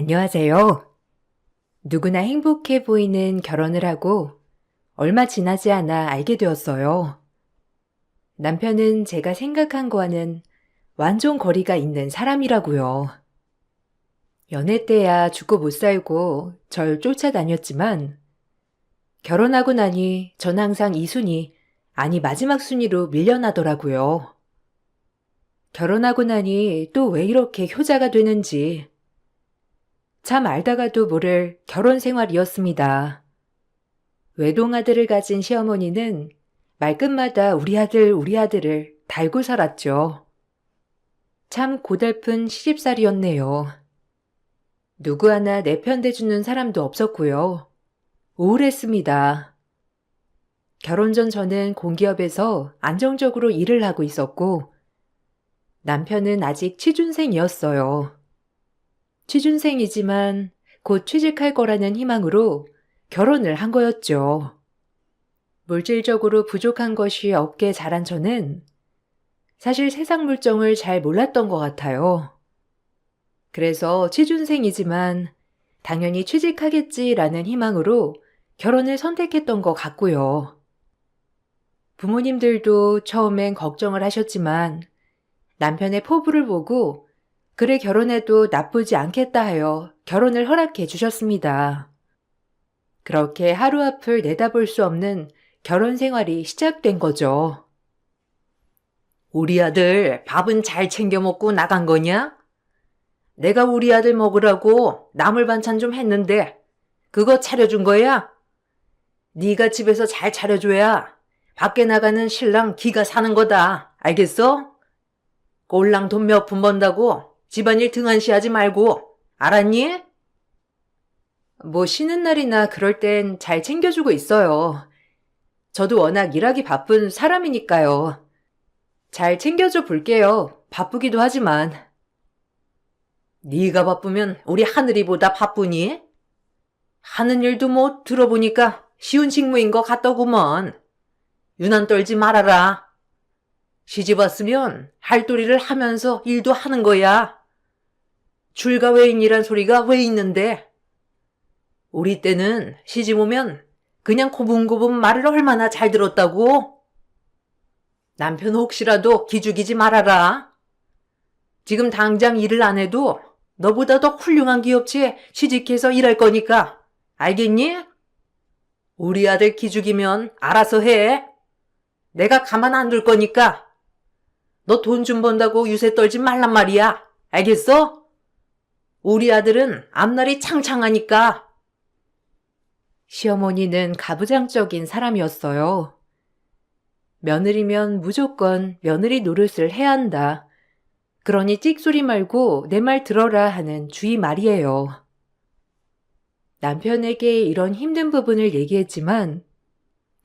안녕하세요. 누구나 행복해 보이는 결혼을 하고 얼마 지나지 않아 알게 되었어요. 남편은 제가 생각한 거와는 완전 거리가 있는 사람이라고요. 연애 때야 죽고 못 살고 절 쫓아다녔지만 결혼하고 나니 전 항상 2순위, 아니 마지막 순위로 밀려나더라고요. 결혼하고 나니 또 왜 이렇게 효자가 되는지 참 알다가도 모를 결혼 생활이었습니다. 외동아들을 가진 시어머니는 말끝마다 우리 아들을 달고 살았죠. 참 고달픈 시집살이였네요. 누구 하나 내 편 대주는 사람도 없었고요. 우울했습니다. 결혼 전 저는 공기업에서 안정적으로 일을 하고 있었고 남편은 아직 취준생이었어요. 취준생이지만 곧 취직할 거라는 희망으로 결혼을 한 거였죠. 물질적으로 부족한 것이 없게 자란 저는 사실 세상 물정을 잘 몰랐던 것 같아요. 그래서 취준생이지만 당연히 취직하겠지라는 희망으로 결혼을 선택했던 것 같고요. 부모님들도 처음엔 걱정을 하셨지만 남편의 포부를 보고 그래 결혼해도 나쁘지 않겠다 하여 결혼을 허락해 주셨습니다. 그렇게 하루 앞을 내다볼 수 없는 결혼 생활이 시작된 거죠. 우리 아들 밥은 잘 챙겨 먹고 나간 거냐? 내가 우리 아들 먹으라고 나물 반찬 좀 했는데 그거 차려준 거야? 네가 집에서 잘 차려줘야 밖에 나가는 신랑 기가 사는 거다. 알겠어? 꼴랑 돈 몇 푼 번다고 집안일 등한시하지 말고. 알았니? 뭐 쉬는 날이나 그럴 땐 잘 챙겨주고 있어요. 저도 워낙 일하기 바쁜 사람이니까요. 잘 챙겨줘 볼게요. 바쁘기도 하지만. 네가 바쁘면 우리 하늘이보다 바쁘니? 하는 일도 뭐 들어보니까 쉬운 직무인 것 같더구먼. 유난 떨지 말아라. 시집 왔으면 할도리를 하면서 일도 하는 거야. 출가 외인이란 소리가 왜 있는데? 우리 때는 시집 오면 그냥 고분고분 말을 얼마나 잘 들었다고? 남편 혹시라도 기죽이지 말아라. 지금 당장 일을 안 해도 너보다 더 훌륭한 기업체에 취직해서 일할 거니까. 알겠니? 우리 아들 기죽이면 알아서 해. 내가 가만 안 둘 거니까. 너 돈 좀 번다고 유세 떨지 말란 말이야. 알겠어? 우리 아들은 앞날이 창창하니까. 시어머니는 가부장적인 사람이었어요. 며느리면 무조건 며느리 노릇을 해야 한다. 그러니 찍소리 말고 내 말 들어라 하는 주의 말이에요. 남편에게 이런 힘든 부분을 얘기했지만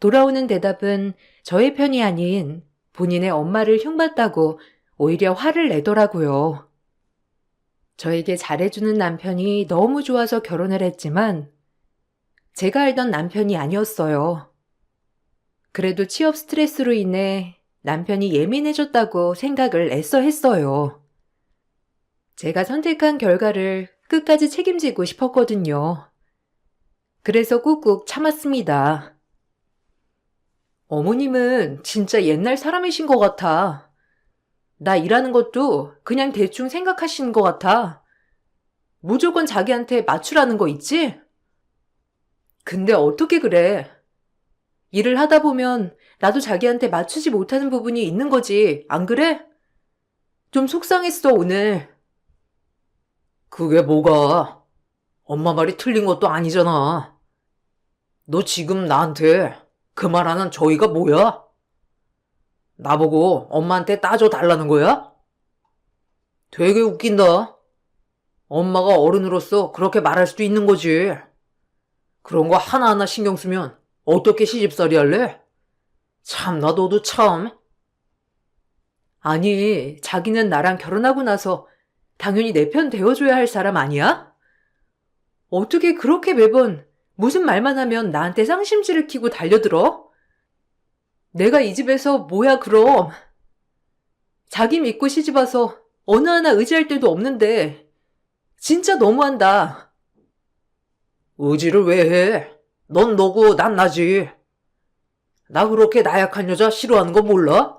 돌아오는 대답은 저의 편이 아닌 본인의 엄마를 흉봤다고 오히려 화를 내더라고요. 저에게 잘해주는 남편이 너무 좋아서 결혼을 했지만 제가 알던 남편이 아니었어요. 그래도 취업 스트레스로 인해 남편이 예민해졌다고 생각을 애써 했어요. 제가 선택한 결과를 끝까지 책임지고 싶었거든요. 그래서 꾹꾹 참았습니다. 어머님은 진짜 옛날 사람이신 것 같아. 나 일하는 것도 그냥 대충 생각하시는 것 같아. 무조건 자기한테 맞추라는 거 있지? 근데 어떻게 그래? 일을 하다 보면 나도 자기한테 맞추지 못하는 부분이 있는 거지. 안 그래? 좀 속상했어, 오늘. 그게 뭐가? 엄마 말이 틀린 것도 아니잖아. 너 지금 나한테 그 말하는 저희가 뭐야? 나보고 엄마한테 따져달라는 거야? 되게 웃긴다. 엄마가 어른으로서 그렇게 말할 수도 있는 거지. 그런 거 하나하나 신경 쓰면 어떻게 시집살이 할래? 참나 너도 참. 아니, 자기는 나랑 결혼하고 나서 당연히 내 편 되어줘야 할 사람 아니야? 어떻게 그렇게 매번 무슨 말만 하면 나한테 쌍심지를 키고 달려들어? 내가 이 집에서 뭐야 그럼. 자기 믿고 시집와서 어느 하나 의지할 데도 없는데 진짜 너무한다. 의지를 왜 해? 넌 너고 난 나지. 나 그렇게 나약한 여자 싫어하는 거 몰라?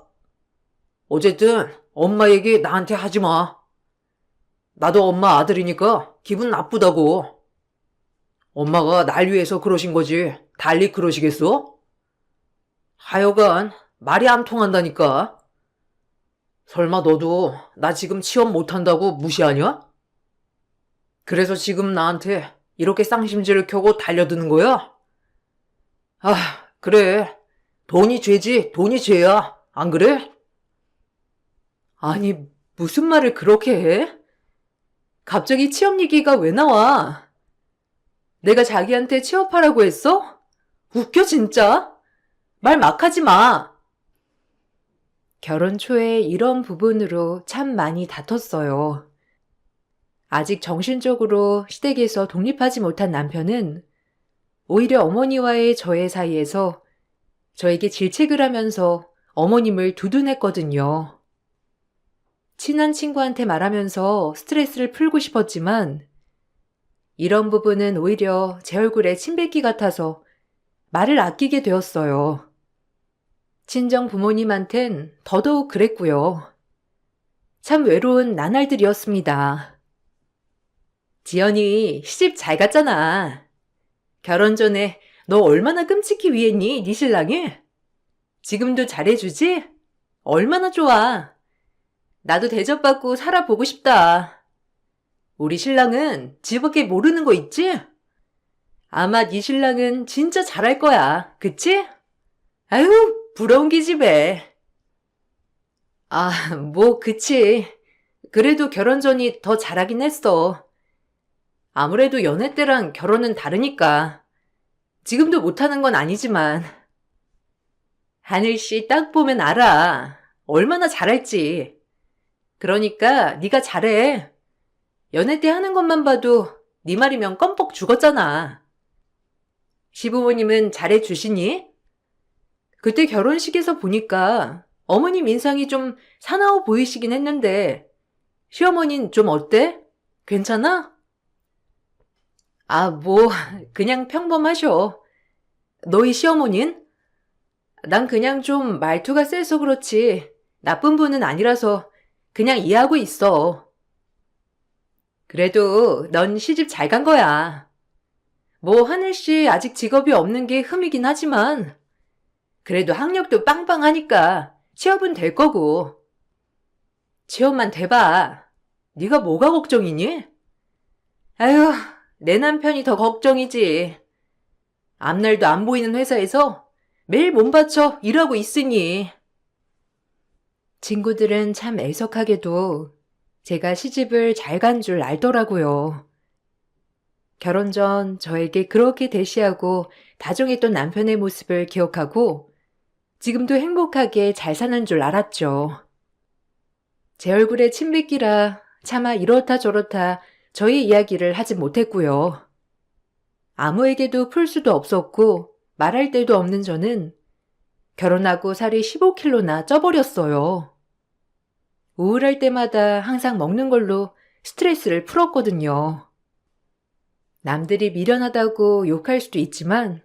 어쨌든 엄마 얘기 나한테 하지 마. 나도 엄마 아들이니까 기분 나쁘다고. 엄마가 날 위해서 그러신 거지 달리 그러시겠어? 하여간 말이 안 통한다니까. 설마 너도 나 지금 취업 못한다고 무시하냐? 그래서 지금 나한테 이렇게 쌍심지를 켜고 달려드는 거야? 아, 그래. 돈이 죄지, 돈이 죄야. 안 그래? 아니, 무슨 말을 그렇게 해? 갑자기 취업 얘기가 왜 나와? 내가 자기한테 취업하라고 했어? 웃겨, 진짜. 말 막 하지 마. 결혼 초에 이런 부분으로 참 많이 다퉜어요. 아직 정신적으로 시댁에서 독립하지 못한 남편은 오히려 어머니와의 저의 사이에서 저에게 질책을 하면서 어머님을 두둔했거든요. 친한 친구한테 말하면서 스트레스를 풀고 싶었지만 이런 부분은 오히려 제 얼굴에 침 뱉기 같아서 말을 아끼게 되었어요. 친정 부모님한텐 더더욱 그랬고요. 참 외로운 나날들이었습니다. 지연이 시집 잘 갔잖아. 결혼 전에 너 얼마나 끔찍히 위했니, 네 신랑이? 지금도 잘해주지? 얼마나 좋아. 나도 대접받고 살아보고 싶다. 우리 신랑은 지밖에 모르는 거 있지? 아마 네 신랑은 진짜 잘할 거야. 그치? 아유, 부러운 기집애. 아, 뭐 그치. 그래도 결혼 전이 더 잘하긴 했어. 아무래도 연애 때랑 결혼은 다르니까. 지금도 못하는 건 아니지만. 하늘씨 딱 보면 알아. 얼마나 잘할지. 그러니까 네가 잘해. 연애 때 하는 것만 봐도 네 말이면 껌뻑 죽었잖아. 시부모님은 잘해주시니? 그때 결혼식에서 보니까 어머님 인상이 좀 사나워 보이시긴 했는데 시어머니는 좀 어때? 괜찮아? 아, 뭐 그냥 평범하셔. 너희 시어머니는? 난 그냥 좀 말투가 세서 그렇지 나쁜 분은 아니라서 그냥 이해하고 있어. 그래도 넌 시집 잘 간 거야. 뭐 하늘씨 아직 직업이 없는 게 흠이긴 하지만 그래도 학력도 빵빵하니까 취업은 될 거고. 취업만 돼봐. 네가 뭐가 걱정이니? 아유, 내 남편이 더 걱정이지. 앞날도 안 보이는 회사에서 매일 몸 바쳐 일하고 있으니. 친구들은 참 애석하게도 제가 시집을 잘 간 줄 알더라고요. 결혼 전 저에게 그렇게 대시하고 다정했던 남편의 모습을 기억하고 지금도 행복하게 잘 사는 줄 알았죠. 제 얼굴에 침 뱉기라 차마 이렇다 저렇다 저희 이야기를 하지 못했고요. 아무에게도 풀 수도 없었고 말할 데도 없는 저는 결혼하고 살이 15kg나 쪄버렸어요. 우울할 때마다 항상 먹는 걸로 스트레스를 풀었거든요. 남들이 미련하다고 욕할 수도 있지만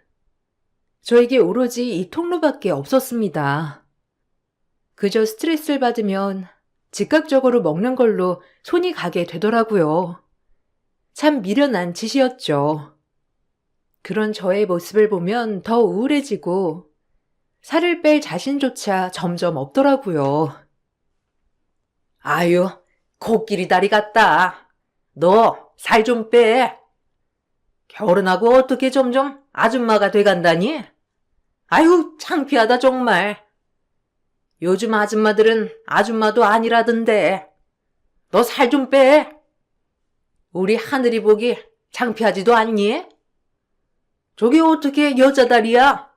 저에게 오로지 이 통로밖에 없었습니다. 그저 스트레스를 받으면 즉각적으로 먹는 걸로 손이 가게 되더라고요. 참 미련한 짓이었죠. 그런 저의 모습을 보면 더 우울해지고 살을 뺄 자신조차 점점 없더라고요. 아유, 코끼리 다리 같다. 너 살 좀 빼. 결혼하고 어떻게 점점 아줌마가 돼간다니? 아유, 창피하다 정말. 요즘 아줌마들은 아줌마도 아니라던데. 너 살 좀 빼. 우리 하늘이 보기 창피하지도 않니? 저게 어떻게 여자다리야?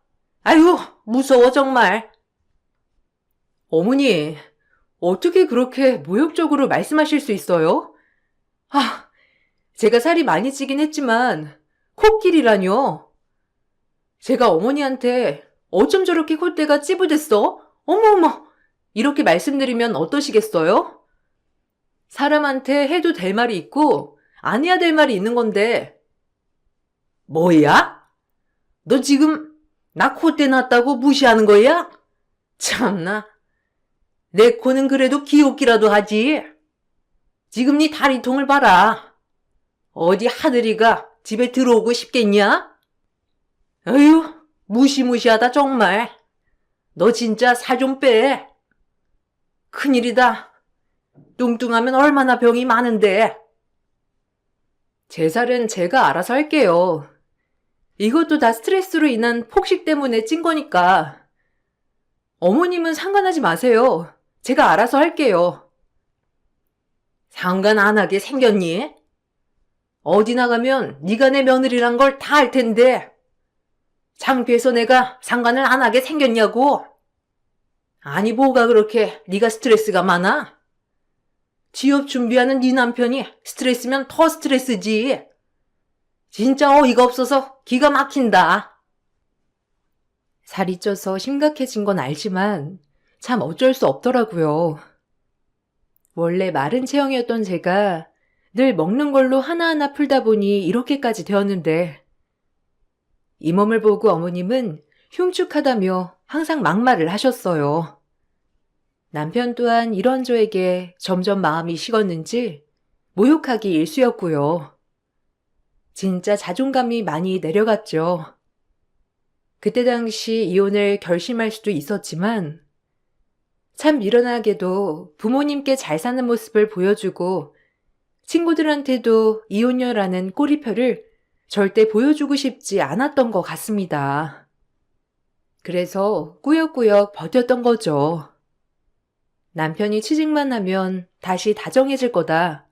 아유, 무서워 정말. 어머니, 어떻게 그렇게 모욕적으로 말씀하실 수 있어요? 아, 제가 살이 많이 찌긴 했지만 코끼리라뇨. 제가 어머니한테 어쩜 저렇게 콧대가 찌부댔어? 어머어머, 이렇게 말씀드리면 어떠시겠어요? 사람한테 해도 될 말이 있고 안 해야 될 말이 있는 건데. 뭐야? 너 지금 나 콧대 났다고 무시하는 거야? 참나. 내 코는 그래도 귀엽기라도 하지. 지금 네 다리통을 봐라. 어디 하늘이가 집에 들어오고 싶겠냐? 어휴, 무시무시하다 정말. 너 진짜 살 좀 빼. 큰일이다. 뚱뚱하면 얼마나 병이 많은데. 제 살은 제가 알아서 할게요. 이것도 다 스트레스로 인한 폭식 때문에 찐 거니까. 어머님은 상관하지 마세요. 제가 알아서 할게요. 상관 안 하게 생겼니? 어디 나가면 네가 내 며느리란 걸 다 알 텐데. 창피해서 내가 상관을 안 하게 생겼냐고. 아니 뭐가 그렇게 네가 스트레스가 많아? 취업 준비하는 네 남편이 스트레스면 더 스트레스지. 진짜 어이가 없어서 기가 막힌다. 살이 쪄서 심각해진 건 알지만 참 어쩔 수 없더라고요. 원래 마른 체형이었던 제가 늘 먹는 걸로 하나하나 풀다 보니 이렇게까지 되었는데 이 몸을 보고 어머님은 흉측하다며 항상 막말을 하셨어요. 남편 또한 이런 저에게 점점 마음이 식었는지 모욕하기 일쑤였고요. 진짜 자존감이 많이 내려갔죠. 그때 당시 이혼을 결심할 수도 있었지만 참 미련하게도 부모님께 잘 사는 모습을 보여주고 친구들한테도 이혼녀라는 꼬리표를 절대 보여주고 싶지 않았던 것 같습니다. 그래서 꾸역꾸역 버텼던 거죠. 남편이 취직만 하면 다시 다정해질 거다.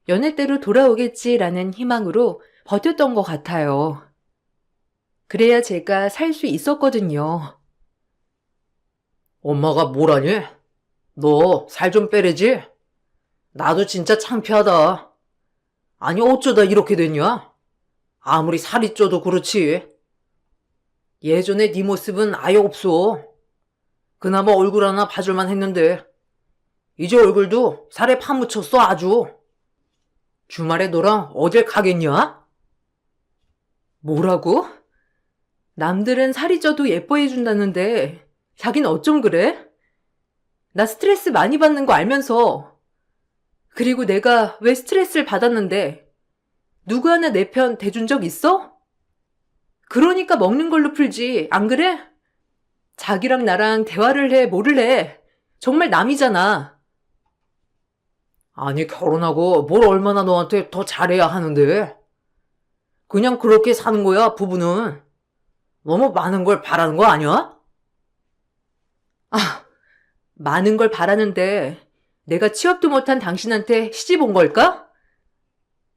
연애대로 돌아오겠지라는 희망으로 버텼던 것 같아요. 그래야 제가 살 수 있었거든요. 엄마가 뭐라니? 너 살 좀 빼래지? 나도 진짜 창피하다. 아니 어쩌다 이렇게 됐냐? 아무리 살이 쪄도 그렇지. 예전에 네 모습은 아예 없어. 그나마 얼굴 하나 봐줄만 했는데 이제 얼굴도 살에 파묻혔어 아주. 주말에 너랑 어딜 가겠냐? 뭐라고? 남들은 살이 쪄도 예뻐해 준다는데 자긴 어쩜 그래? 나 스트레스 많이 받는 거 알면서. 그리고 내가 왜 스트레스를 받았는데 누구 하나 내 편 대준 적 있어? 그러니까 먹는 걸로 풀지, 안 그래? 자기랑 나랑 대화를 해, 뭐를 해. 정말 남이잖아. 아니 결혼하고 뭘 얼마나 너한테 더 잘해야 하는데. 그냥 그렇게 사는 거야 부부는. 너무 많은 걸 바라는 거 아니야? 많은 걸 바라는데 내가 취업도 못한 당신한테 시집 온 걸까?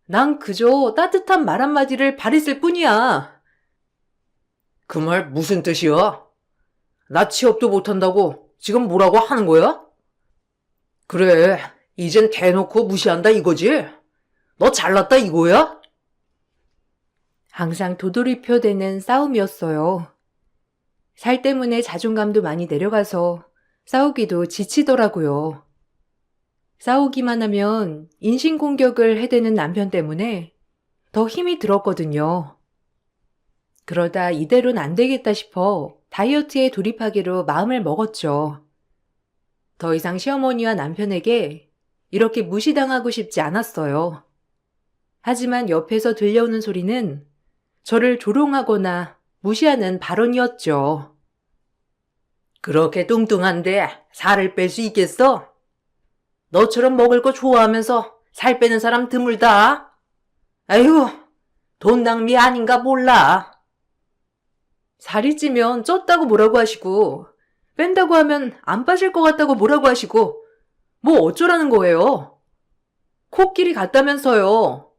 난 그저 따뜻한 말 한마디를 바랬을 뿐이야. 그 말 무슨 뜻이야? 나 취업도 못한다고 지금 뭐라고 하는 거야? 그래, 이젠 대놓고 무시한다 이거지? 너 잘났다 이거야? 항상 도돌이표 되는 싸움이었어요. 살 때문에 자존감도 많이 내려가서 싸우기도 지치더라고요. 싸우기만 하면 인신공격을 해대는 남편 때문에 더 힘이 들었거든요. 그러다 이대로는 안 되겠다 싶어 다이어트에 돌입하기로 마음을 먹었죠. 더 이상 시어머니와 남편에게 이렇게 무시당하고 싶지 않았어요. 하지만 옆에서 들려오는 소리는 저를 조롱하거나 무시하는 발언이었죠. 그렇게 뚱뚱한데 살을 뺄 수 있겠어? 너처럼 먹을 거 좋아하면서 살 빼는 사람 드물다. 아이고, 돈 낭비 아닌가 몰라. 살이 찌면 쪘다고 뭐라고 하시고 뺀다고 하면 안 빠질 것 같다고 뭐라고 하시고 뭐 어쩌라는 거예요? 코끼리 같다면서요.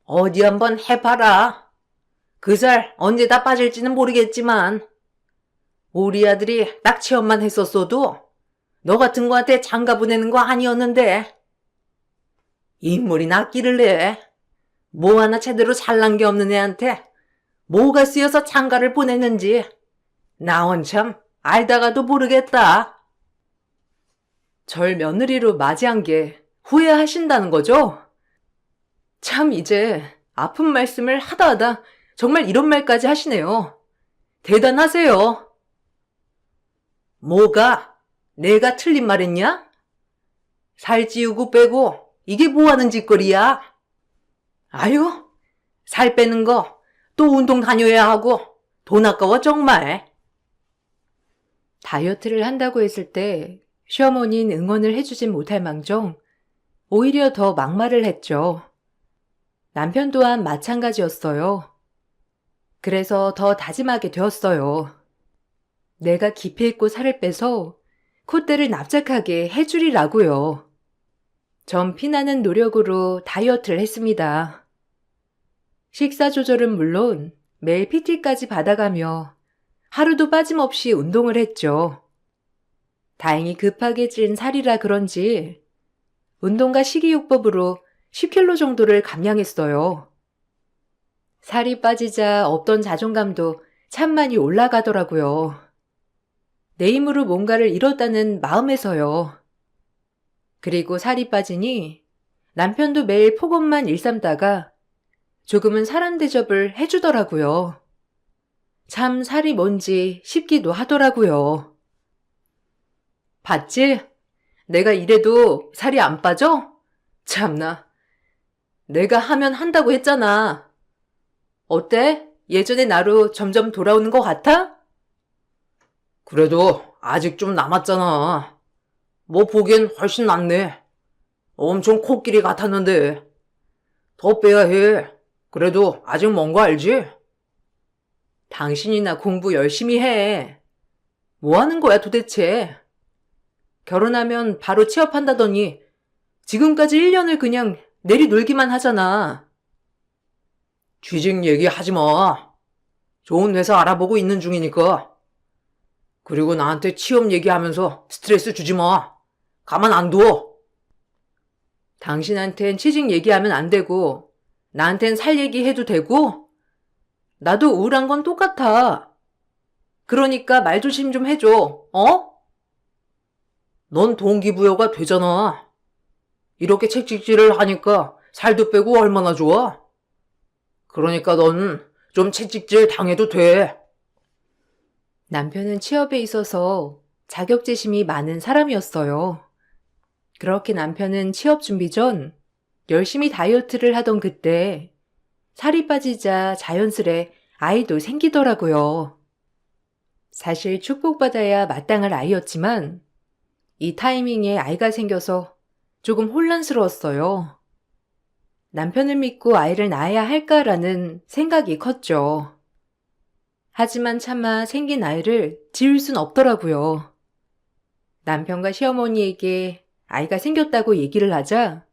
어디 한번 해봐라. 그 살 언제 다 빠질지는 모르겠지만 우리 아들이 딱 체험만 했었어도 너 같은 거한테 장가 보내는 거 아니었는데. 인물이 낫기를 해. 뭐 하나 제대로 잘난 게 없는 애한테 뭐가 쓰여서 장가를 보냈는지 나 원참 알다가도 모르겠다. 절 며느리로 맞이한 게 후회하신다는 거죠? 참 이제 아픈 말씀을 하다 정말 이런 말까지 하시네요. 대단하세요. 뭐가? 내가 틀린 말했냐? 살 찌우고 빼고 이게 뭐 하는 짓거리야? 아유, 살 빼는 거 또 운동 다녀야 하고 돈 아까워 정말. 다이어트를 한다고 했을 때 시어머니는 응원을 해주진 못할 망정 오히려 더 막말을 했죠. 남편 또한 마찬가지였어요. 그래서 더 다짐하게 되었어요. 내가 기피했고 살을 빼서 콧대를 납작하게 해주리라고요. 전 피나는 노력으로 다이어트를 했습니다. 식사 조절은 물론 매일 PT까지 받아가며 하루도 빠짐없이 운동을 했죠. 다행히 급하게 찐 살이라 그런지 운동과 식이요법으로 10kg 정도를 감량했어요. 살이 빠지자 없던 자존감도 참 많이 올라가더라고요. 내 힘으로 뭔가를 이뤘다는 마음에서요. 그리고 살이 빠지니 남편도 매일 폭언만 일삼다가 조금은 사람 대접을 해주더라고요. 참 살이 뭔지 싶기도 하더라고요. 봤지? 내가 이래도 살이 안 빠져? 참나. 내가 하면 한다고 했잖아. 어때? 예전의 나로 점점 돌아오는 것 같아? 그래도 아직 좀 남았잖아. 뭐 보기엔 훨씬 낫네. 엄청 코끼리 같았는데. 더 빼야 해. 그래도 아직 먼 거 알지? 당신이나 공부 열심히 해. 뭐 하는 거야 도대체? 결혼하면 바로 취업한다더니 지금까지 1년을 그냥 내리놀기만 하잖아. 취직 얘기 하지 마. 좋은 회사 알아보고 있는 중이니까. 그리고 나한테 취업 얘기하면서 스트레스 주지 마. 가만 안 둬. 당신한텐 취직 얘기하면 안 되고 나한텐 살 얘기해도 되고? 나도 우울한 건 똑같아. 그러니까 말 조심 좀 해줘. 어? 넌 동기부여가 되잖아. 이렇게 채찍질을 하니까 살도 빼고 얼마나 좋아? 그러니까 넌 좀 채찍질 당해도 돼. 남편은 취업에 있어서 자격지심이 많은 사람이었어요. 그렇게 남편은 취업 준비 전 열심히 다이어트를 하던 그때 살이 빠지자 자연스레 아이도 생기더라고요. 사실 축복받아야 마땅할 아이였지만 이 타이밍에 아이가 생겨서 조금 혼란스러웠어요. 남편을 믿고 아이를 낳아야 할까라는 생각이 컸죠. 하지만 차마 생긴 아이를 지울 순 없더라고요. 남편과 시어머니에게 아이가 생겼다고 얘기를 하자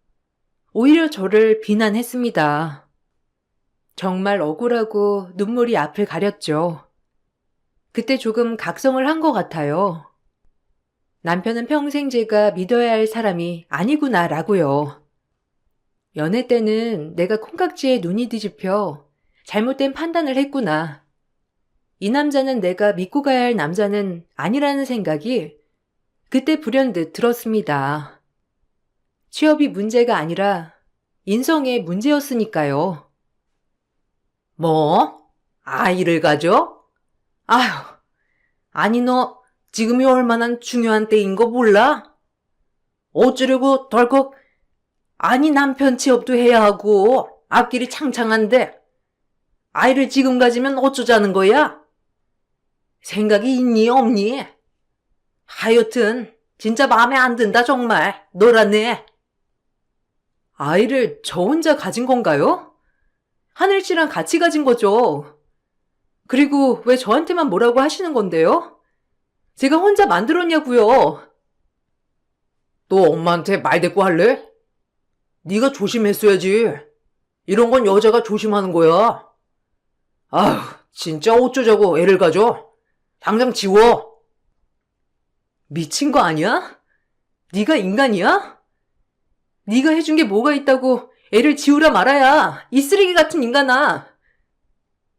오히려 저를 비난했습니다. 정말 억울하고 눈물이 앞을 가렸죠. 그때 조금 각성을 한 것 같아요. 남편은 평생 제가 믿어야 할 사람이 아니구나라고요. 연애 때는 내가 콩깍지에 눈이 뒤집혀 잘못된 판단을 했구나. 이 남자는 내가 믿고 가야 할 남자는 아니라는 생각이 그때 불현듯 들었습니다. 취업이 문제가 아니라 인성의 문제였으니까요. 뭐? 아이를 가져? 아휴, 아니 너 지금이 얼마나 중요한 때인 거 몰라? 어쩌려고 덜컥 아니 남편 취업도 해야 하고 앞길이 창창한데 아이를 지금 가지면 어쩌자는 거야? 생각이 있니 없니? 하여튼 진짜 마음에 안 든다 정말. 너라네. 아이를 저 혼자 가진 건가요? 하늘씨랑 같이 가진 거죠. 그리고 왜 저한테만 뭐라고 하시는 건데요? 제가 혼자 만들었냐고요. 너 엄마한테 말대꾸 할래? 네가 조심했어야지. 이런 건 여자가 조심하는 거야. 아휴, 진짜 어쩌자고 애를 가져. 당장 지워. 미친 거 아니야? 네가 인간이야? 네가 해준 게 뭐가 있다고 애를 지우라 말아야, 이 쓰레기 같은 인간아.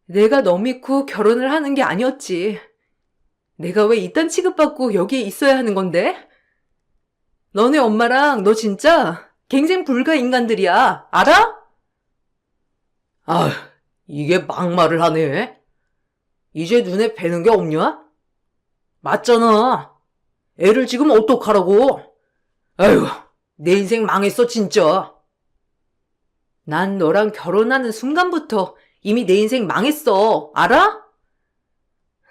내가 너 믿고 결혼을 하는 게 아니었지. 내가 왜 이딴 취급받고 여기에 있어야 하는 건데? 너네 엄마랑 너 진짜 갱생 불가 인간들이야. 알아? 아, 이게 막말을 하네. 이제 눈에 뵈는 게 없냐? 맞잖아. 애를 지금 어떡하라고? 아휴, 내 인생 망했어, 진짜. 난 너랑 결혼하는 순간부터 이미 내 인생 망했어. 알아?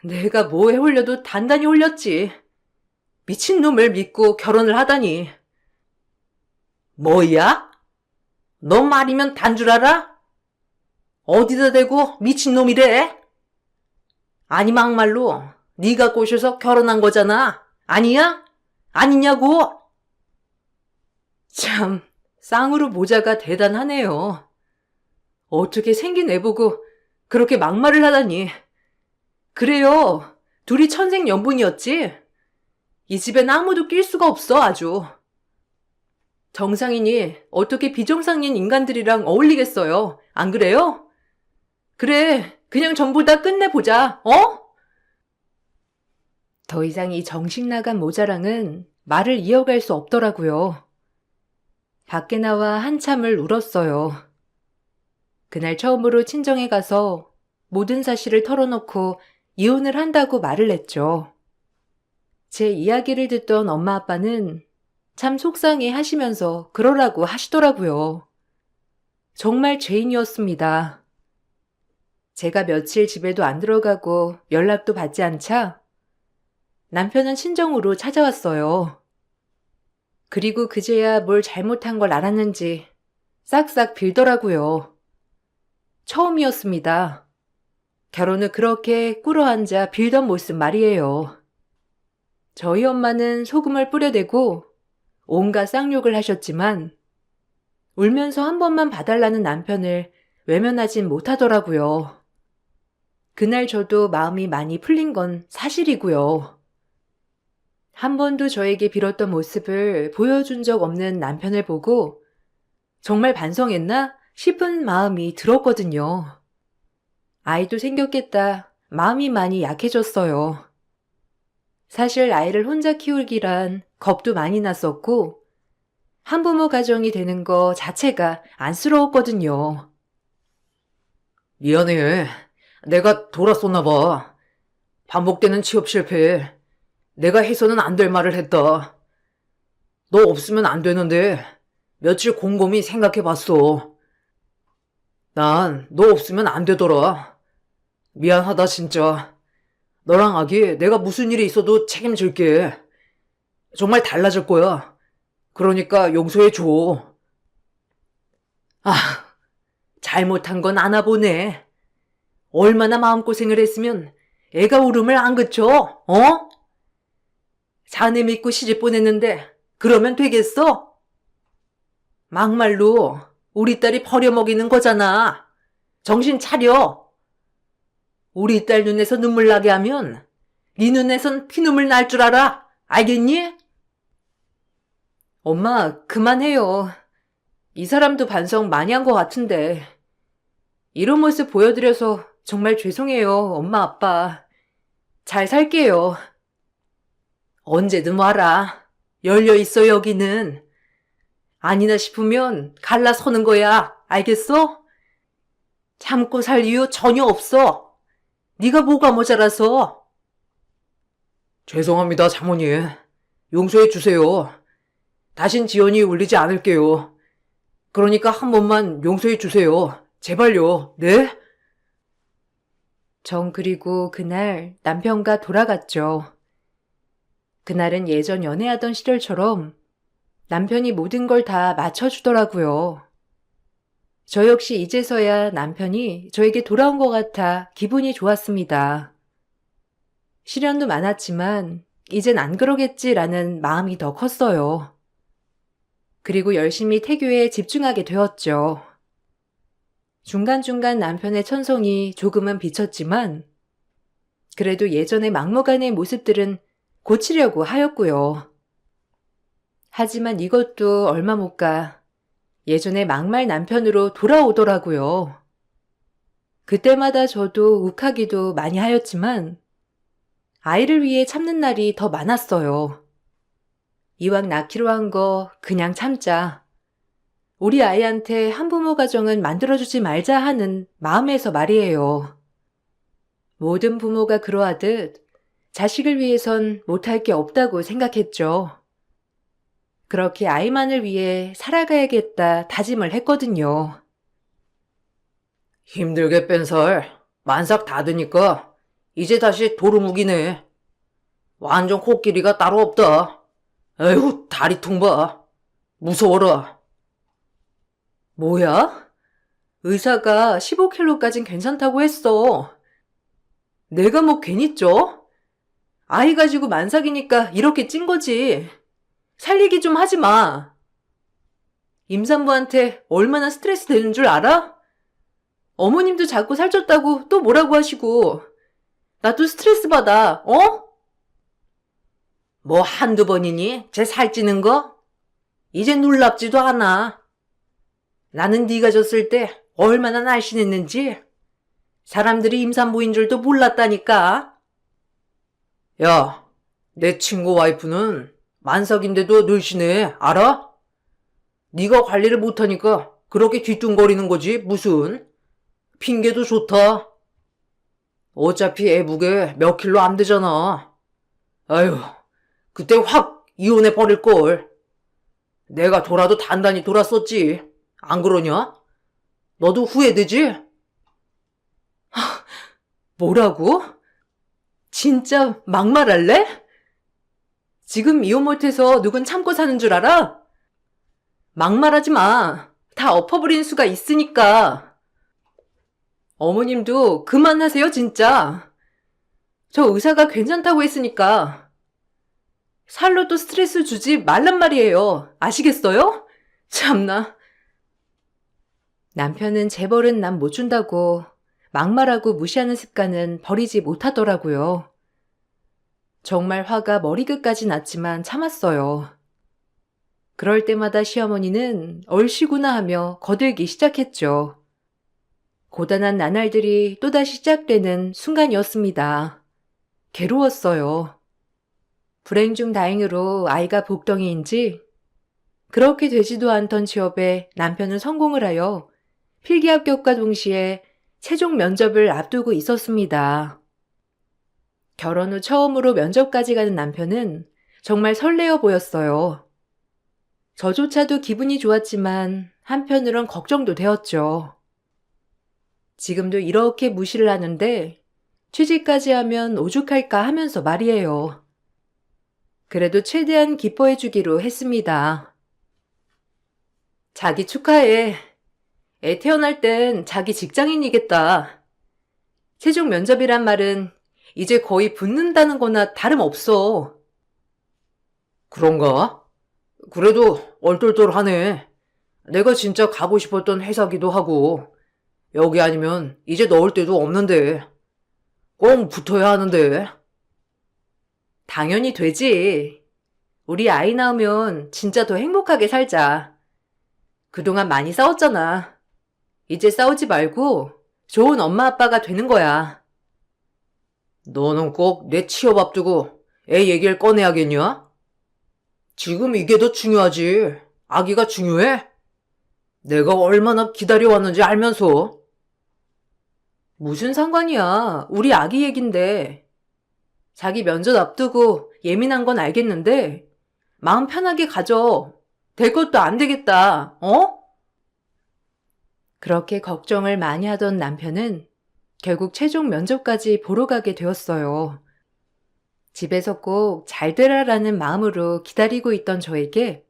내가 뭐에 홀려도 단단히 홀렸지. 미친놈을 믿고 결혼을 하다니. 뭐야? 너 말이면 단 줄 알아? 어디다 대고 미친놈이래? 아니 막말로 네가 꼬셔서 결혼한 거잖아. 아니야? 아니냐고? 참, 쌍으로 모자가 대단하네요. 어떻게 생긴 애 보고 그렇게 막말을 하다니. 그래요. 둘이 천생연분이었지? 이 집엔 아무도 낄 수가 없어, 아주. 정상인이 어떻게 비정상인 인간들이랑 어울리겠어요? 안 그래요? 그래, 그냥 전부 다 끝내보자, 어? 더 이상 이 정신 나간 모자랑은 말을 이어갈 수 없더라고요. 밖에 나와 한참을 울었어요. 그날 처음으로 친정에 가서 모든 사실을 털어놓고 이혼을 한다고 말을 했죠. 제 이야기를 듣던 엄마 아빠는 참 속상해 하시면서 그러라고 하시더라고요. 정말 죄인이었습니다. 제가 며칠 집에도 안 들어가고 연락도 받지 않자 남편은 친정으로 찾아왔어요. 그리고 그제야 뭘 잘못한 걸 알았는지 싹싹 빌더라고요. 처음이었습니다. 결혼을 그렇게 꿇어앉아 빌던 모습 말이에요. 저희 엄마는 소금을 뿌려대고 온갖 쌍욕을 하셨지만 울면서 한 번만 봐달라는 남편을 외면하진 못하더라고요. 그날 저도 마음이 많이 풀린 건 사실이고요. 한 번도 저에게 빌었던 모습을 보여준 적 없는 남편을 보고 정말 반성했나 싶은 마음이 들었거든요. 아이도 생겼겠다 마음이 많이 약해졌어요. 사실 아이를 혼자 키우기란 겁도 많이 났었고 한부모 가정이 되는 거 자체가 안쓰러웠거든요. 미안해. 내가 돌았었나 봐. 반복되는 취업 실패. 내가 해서는 안 될 말을 했다. 너 없으면 안 되는데 며칠 곰곰이 생각해봤어. 난 너 없으면 안 되더라. 미안하다 진짜. 너랑 아기 내가 무슨 일이 있어도 책임질게. 정말 달라질 거야. 그러니까 용서해줘. 아, 잘못한 건 아나 보네. 얼마나 마음고생을 했으면 애가 울음을 안 그쳐, 어? 자네 믿고 시집 보냈는데 그러면 되겠어? 막말로 우리 딸이 버려먹이는 거잖아. 정신 차려. 우리 딸 눈에서 눈물 나게 하면 네 눈에선 피눈물 날 줄 알아. 알겠니? 엄마, 그만해요. 이 사람도 반성 많이 한 것 같은데. 이런 모습 보여드려서 정말 죄송해요, 엄마, 아빠. 잘 살게요. 언제든 와라. 열려있어, 여기는. 아니나 싶으면 갈라서는 거야. 알겠어? 참고 살 이유 전혀 없어. 네가 뭐가 모자라서. 죄송합니다, 장모님. 용서해 주세요. 다신 지연이 울리지 않을게요. 그러니까 한 번만 용서해 주세요. 제발요. 네? 전 그리고 그날 남편과 돌아갔죠. 그날은 예전 연애하던 시절처럼 남편이 모든 걸 다 맞춰주더라고요. 저 역시 이제서야 남편이 저에게 돌아온 것 같아 기분이 좋았습니다. 시련도 많았지만 이젠 안 그러겠지라는 마음이 더 컸어요. 그리고 열심히 태교에 집중하게 되었죠. 중간중간 남편의 천성이 조금은 비쳤지만 그래도 예전의 막무가내의 모습들은 고치려고 하였고요. 하지만 이것도 얼마 못 가 예전의 막말 남편으로 돌아오더라고요. 그때마다 저도 욱하기도 많이 하였지만 아이를 위해 참는 날이 더 많았어요. 이왕 낳기로 한 거 그냥 참자. 우리 아이한테 한부모 가정은 만들어주지 말자 하는 마음에서 말이에요. 모든 부모가 그러하듯 자식을 위해선 못할 게 없다고 생각했죠. 그렇게 아이만을 위해 살아가야겠다 다짐을 했거든요. 힘들게 뺀 살, 만삭 다 되니까 이제 다시 도루묵이네. 완전 코끼리가 따로 없다. 에휴, 다리통 봐. 무서워라. 뭐야? 의사가 15kg까진 괜찮다고 했어. 내가 뭐 괜히 쪄? 아이 가지고 만삭이니까 이렇게 찐 거지. 살 얘기 좀 하지 마. 임산부한테 얼마나 스트레스 되는 줄 알아? 어머님도 자꾸 살쪘다고 또 뭐라고 하시고. 나 또 스트레스 받아, 어? 뭐 한두 번이니? 쟤 살찌는 거? 이제 놀랍지도 않아. 나는 네가 졌을 때 얼마나 날씬했는지 사람들이 임산부인 줄도 몰랐다니까. 야, 내 친구 와이프는 만삭인데도 늘씬해, 알아? 네가 관리를 못하니까 그렇게 뒤뚱거리는 거지, 무슨. 핑계도 좋다. 어차피 애 무게 몇 킬로 안 되잖아. 아유, 그때 확 이혼해 버릴걸. 내가 돌아도 단단히 돌았었지. 안 그러냐? 너도 후회되지? 뭐라고? 진짜 막말할래? 지금 이혼 못해서 누군 참고 사는 줄 알아? 막말하지 마. 다 엎어버린 수가 있으니까. 어머님도 그만하세요, 진짜. 저 의사가 괜찮다고 했으니까. 살로 또 스트레스 주지 말란 말이에요. 아시겠어요? 참나. 남편은 재벌은 남 못 준다고 막말하고 무시하는 습관은 버리지 못하더라고요. 정말 화가 머리끝까지 났지만 참았어요. 그럴 때마다 시어머니는 얼씨구나 하며 거들기 시작했죠. 고단한 나날들이 또다시 시작되는 순간이었습니다. 괴로웠어요. 불행 중 다행으로 아이가 복덩이인지 그렇게 되지도 않던 취업에 남편은 성공을 하여 필기 합격과 동시에 최종 면접을 앞두고 있었습니다. 결혼 후 처음으로 면접까지 가는 남편은 정말 설레어 보였어요. 저조차도 기분이 좋았지만 한편으론 걱정도 되었죠. 지금도 이렇게 무시를 하는데 취직까지 하면 오죽할까 하면서 말이에요. 그래도 최대한 기뻐해 주기로 했습니다. 자기 축하해. 애 태어날 땐 자기 직장인이겠다. 최종 면접이란 말은 이제 거의 붙는다는 거나 다름없어. 그런가? 그래도 얼떨떨하네. 내가 진짜 가고 싶었던 회사기도 하고 여기 아니면 이제 넣을 데도 없는데 꼭 붙어야 하는데. 당연히 되지. 우리 아이 낳으면 진짜 더 행복하게 살자. 그동안 많이 싸웠잖아. 이제 싸우지 말고 좋은 엄마 아빠가 되는 거야. 너는 꼭 내 취업 앞두고 애 얘기를 꺼내야겠냐? 지금 이게 더 중요하지. 아기가 중요해? 내가 얼마나 기다려왔는지 알면서. 무슨 상관이야. 우리 아기 얘긴데. 자기 면접 앞두고 예민한 건 알겠는데 마음 편하게 가져. 될 것도 안 되겠다. 어? 그렇게 걱정을 많이 하던 남편은 결국 최종 면접까지 보러 가게 되었어요. 집에서 꼭 잘 되라라는 마음으로 기다리고 있던 저에게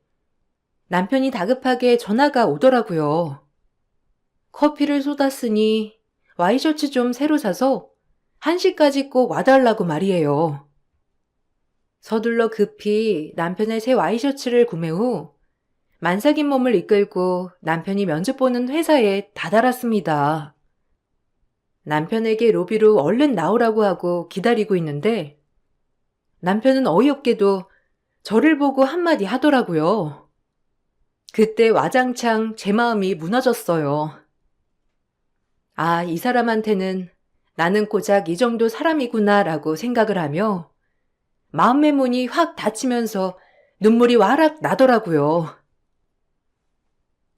남편이 다급하게 전화가 오더라고요. 커피를 쏟았으니 와이셔츠 좀 새로 사서 1시까지 꼭 와달라고 말이에요. 서둘러 급히 남편의 새 와이셔츠를 구매 후 만삭인 몸을 이끌고 남편이 면접 보는 회사에 다다랐습니다. 남편에게 로비로 얼른 나오라고 하고 기다리고 있는데 남편은 어이없게도 저를 보고 한마디 하더라고요. 그때 와장창 제 마음이 무너졌어요. 아, 이 사람한테는 나는 고작 이 정도 사람이구나라고 생각을 하며 마음의 문이 확 닫히면서 눈물이 와락 나더라고요.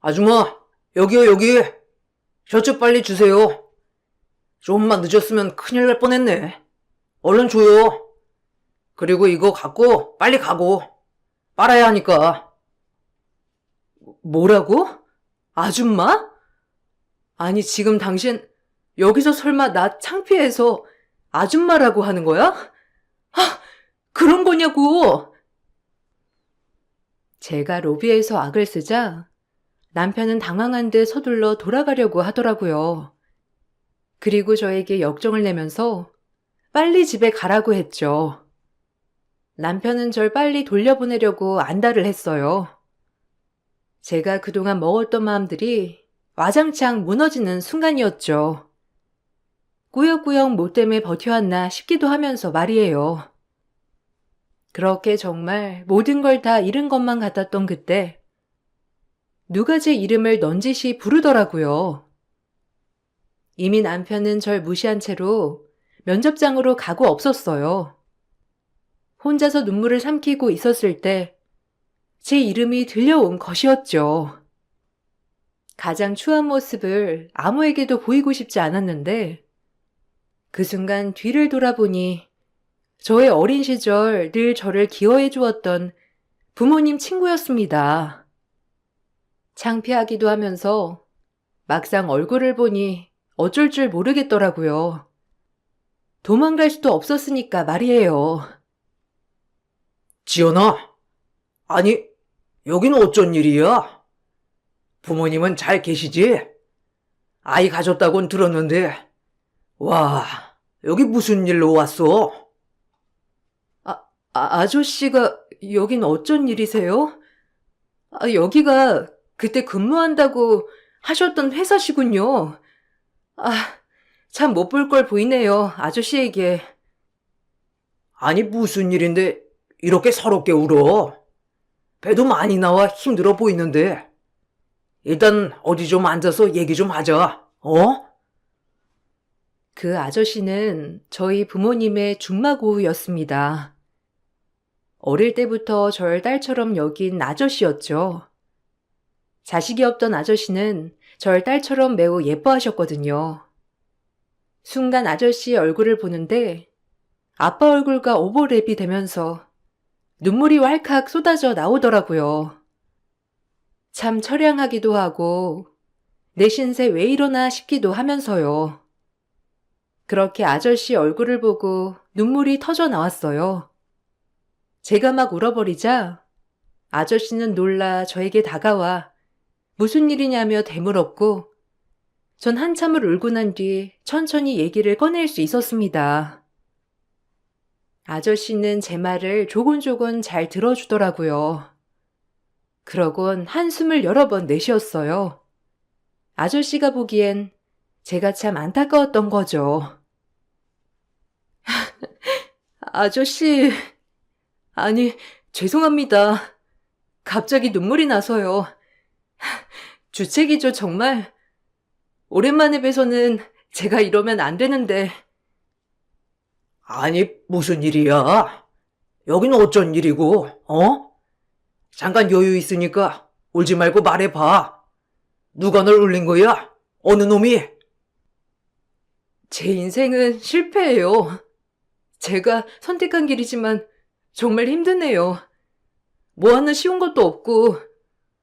아줌마, 여기요, 여기. 셔츠 빨리 주세요. 좀만 늦었으면 큰일 날 뻔했네. 얼른 줘요. 그리고 이거 갖고 빨리 가고. 빨아야 하니까. 뭐라고? 아줌마? 아니, 지금 당신 여기서 설마 나 창피해서 아줌마라고 하는 거야? 아, 그런 거냐고! 제가 로비에서 악을 쓰자 남편은 당황한 듯 서둘러 돌아가려고 하더라고요. 그리고 저에게 역정을 내면서 빨리 집에 가라고 했죠. 남편은 절 빨리 돌려보내려고 안달을 했어요. 제가 그동안 먹었던 마음들이 와장창 무너지는 순간이었죠. 꾸역꾸역 뭐 때문에 버텨왔나 싶기도 하면서 말이에요. 그렇게 정말 모든 걸 다 잃은 것만 같았던 그때 누가 제 이름을 넌지시 부르더라고요. 이미 남편은 절 무시한 채로 면접장으로 가고 없었어요. 혼자서 눈물을 삼키고 있었을 때 제 이름이 들려온 것이었죠. 가장 추한 모습을 아무에게도 보이고 싶지 않았는데 그 순간 뒤를 돌아보니 저의 어린 시절 늘 저를 기어해 주었던 부모님 친구였습니다. 창피하기도 하면서 막상 얼굴을 보니 어쩔 줄 모르겠더라고요. 도망갈 수도 없었으니까 말이에요. 지연아, 아니, 여긴 어쩐 일이야? 부모님은 잘 계시지? 아이 가졌다곤 들었는데, 와, 여기 무슨 일로 왔어? 아저씨가 여긴 어쩐 일이세요? 여기가 그때 근무한다고 하셨던 회사시군요. 참 못 볼 걸 보이네요, 아저씨에게. 아니, 무슨 일인데 이렇게 서럽게 울어? 배도 많이 나와 힘들어 보이는데. 일단 어디 좀 앉아서 얘기 좀 하자, 어? 그 아저씨는 저희 부모님의 중마고우였습니다. 어릴 때부터 절 딸처럼 여긴 아저씨였죠. 자식이 없던 아저씨는 절 딸처럼 매우 예뻐하셨거든요. 순간 아저씨 얼굴을 보는데 아빠 얼굴과 오버랩이 되면서 눈물이 왈칵 쏟아져 나오더라고요. 참 처량하기도 하고 내 신세 왜 이러나 싶기도 하면서요. 그렇게 아저씨 얼굴을 보고 눈물이 터져 나왔어요. 제가 막 울어버리자 아저씨는 놀라 저에게 다가와 무슨 일이냐며 되물었고 전 한참을 울고 난 뒤 천천히 얘기를 꺼낼 수 있었습니다. 아저씨는 제 말을 조곤조곤 잘 들어주더라고요. 그러곤 한숨을 여러 번 내쉬었어요. 아저씨가 보기엔 제가 참 안타까웠던 거죠. 아저씨, 아니, 죄송합니다. 갑자기 눈물이 나서요. 주책이죠, 정말. 오랜만에 뵈서는 제가 이러면 안 되는데. 아니, 무슨 일이야? 여긴 어쩐 일이고, 어? 잠깐 여유 있으니까 울지 말고 말해봐. 누가 널 울린 거야? 어느 놈이? 제 인생은 실패예요. 제가 선택한 길이지만 정말 힘드네요. 뭐 하나 쉬운 것도 없고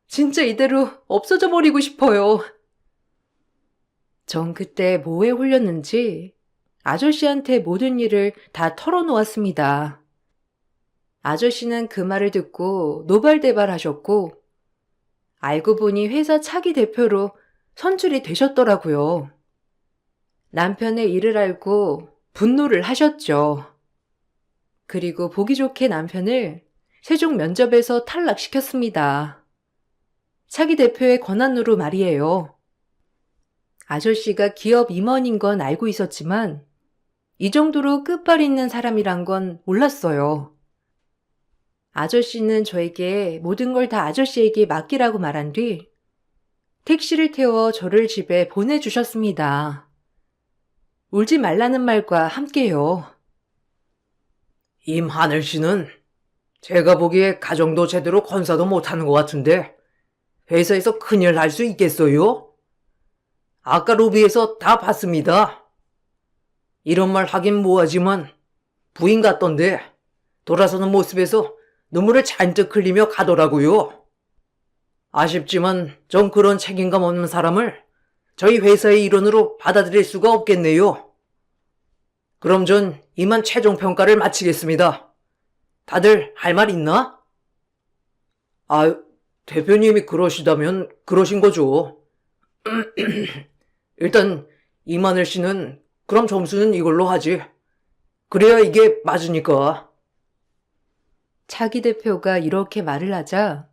진짜 이대로 없어져 버리고 싶어요. 전 그때 뭐에 홀렸는지 아저씨한테 모든 일을 다 털어놓았습니다. 아저씨는 그 말을 듣고 노발대발하셨고 알고 보니 회사 차기 대표로 선출이 되셨더라고요. 남편의 일을 알고 분노를 하셨죠. 그리고 보기 좋게 남편을 세종 면접에서 탈락시켰습니다. 차기 대표의 권한으로 말이에요. 아저씨가 기업 임원인 건 알고 있었지만 이 정도로 끝발 있는 사람이란 건 몰랐어요. 아저씨는 저에게 모든 걸 다 아저씨에게 맡기라고 말한 뒤 택시를 태워 저를 집에 보내주셨습니다. 울지 말라는 말과 함께요. 임하늘 씨는 제가 보기에 가정도 제대로 건사도 못하는 것 같은데 회사에서 큰일 날 수 있겠어요? 아까 로비에서 다 봤습니다. 이런 말 하긴 뭐하지만 부인 같던데 돌아서는 모습에서 눈물을 잔뜩 흘리며 가더라고요. 아쉽지만 전 그런 책임감 없는 사람을 저희 회사의 일원으로 받아들일 수가 없겠네요. 그럼 전 이만 최종 평가를 마치겠습니다. 다들 할 말 있나? 아, 대표님이 그러시다면 그러신 거죠. 일단 이만일 씨는 그럼 점수는 이걸로 하지. 그래야 이게 맞으니까. 차기 대표가 이렇게 말을 하자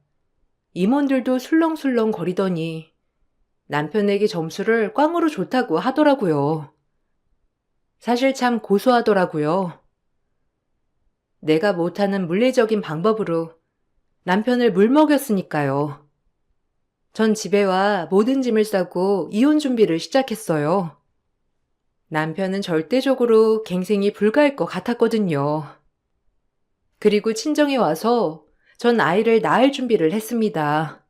임원들도 술렁술렁 거리더니 남편에게 점수를 꽝으로 좋다고 하더라고요. 사실 참 고소하더라고요. 내가 못하는 물리적인 방법으로 남편을 물먹였으니까요. 전 집에 와 모든 짐을 싸고 이혼 준비를 시작했어요. 남편은 절대적으로 갱생이 불가할 것 같았거든요. 그리고 친정에 와서 전 아이를 낳을 준비를 했습니다.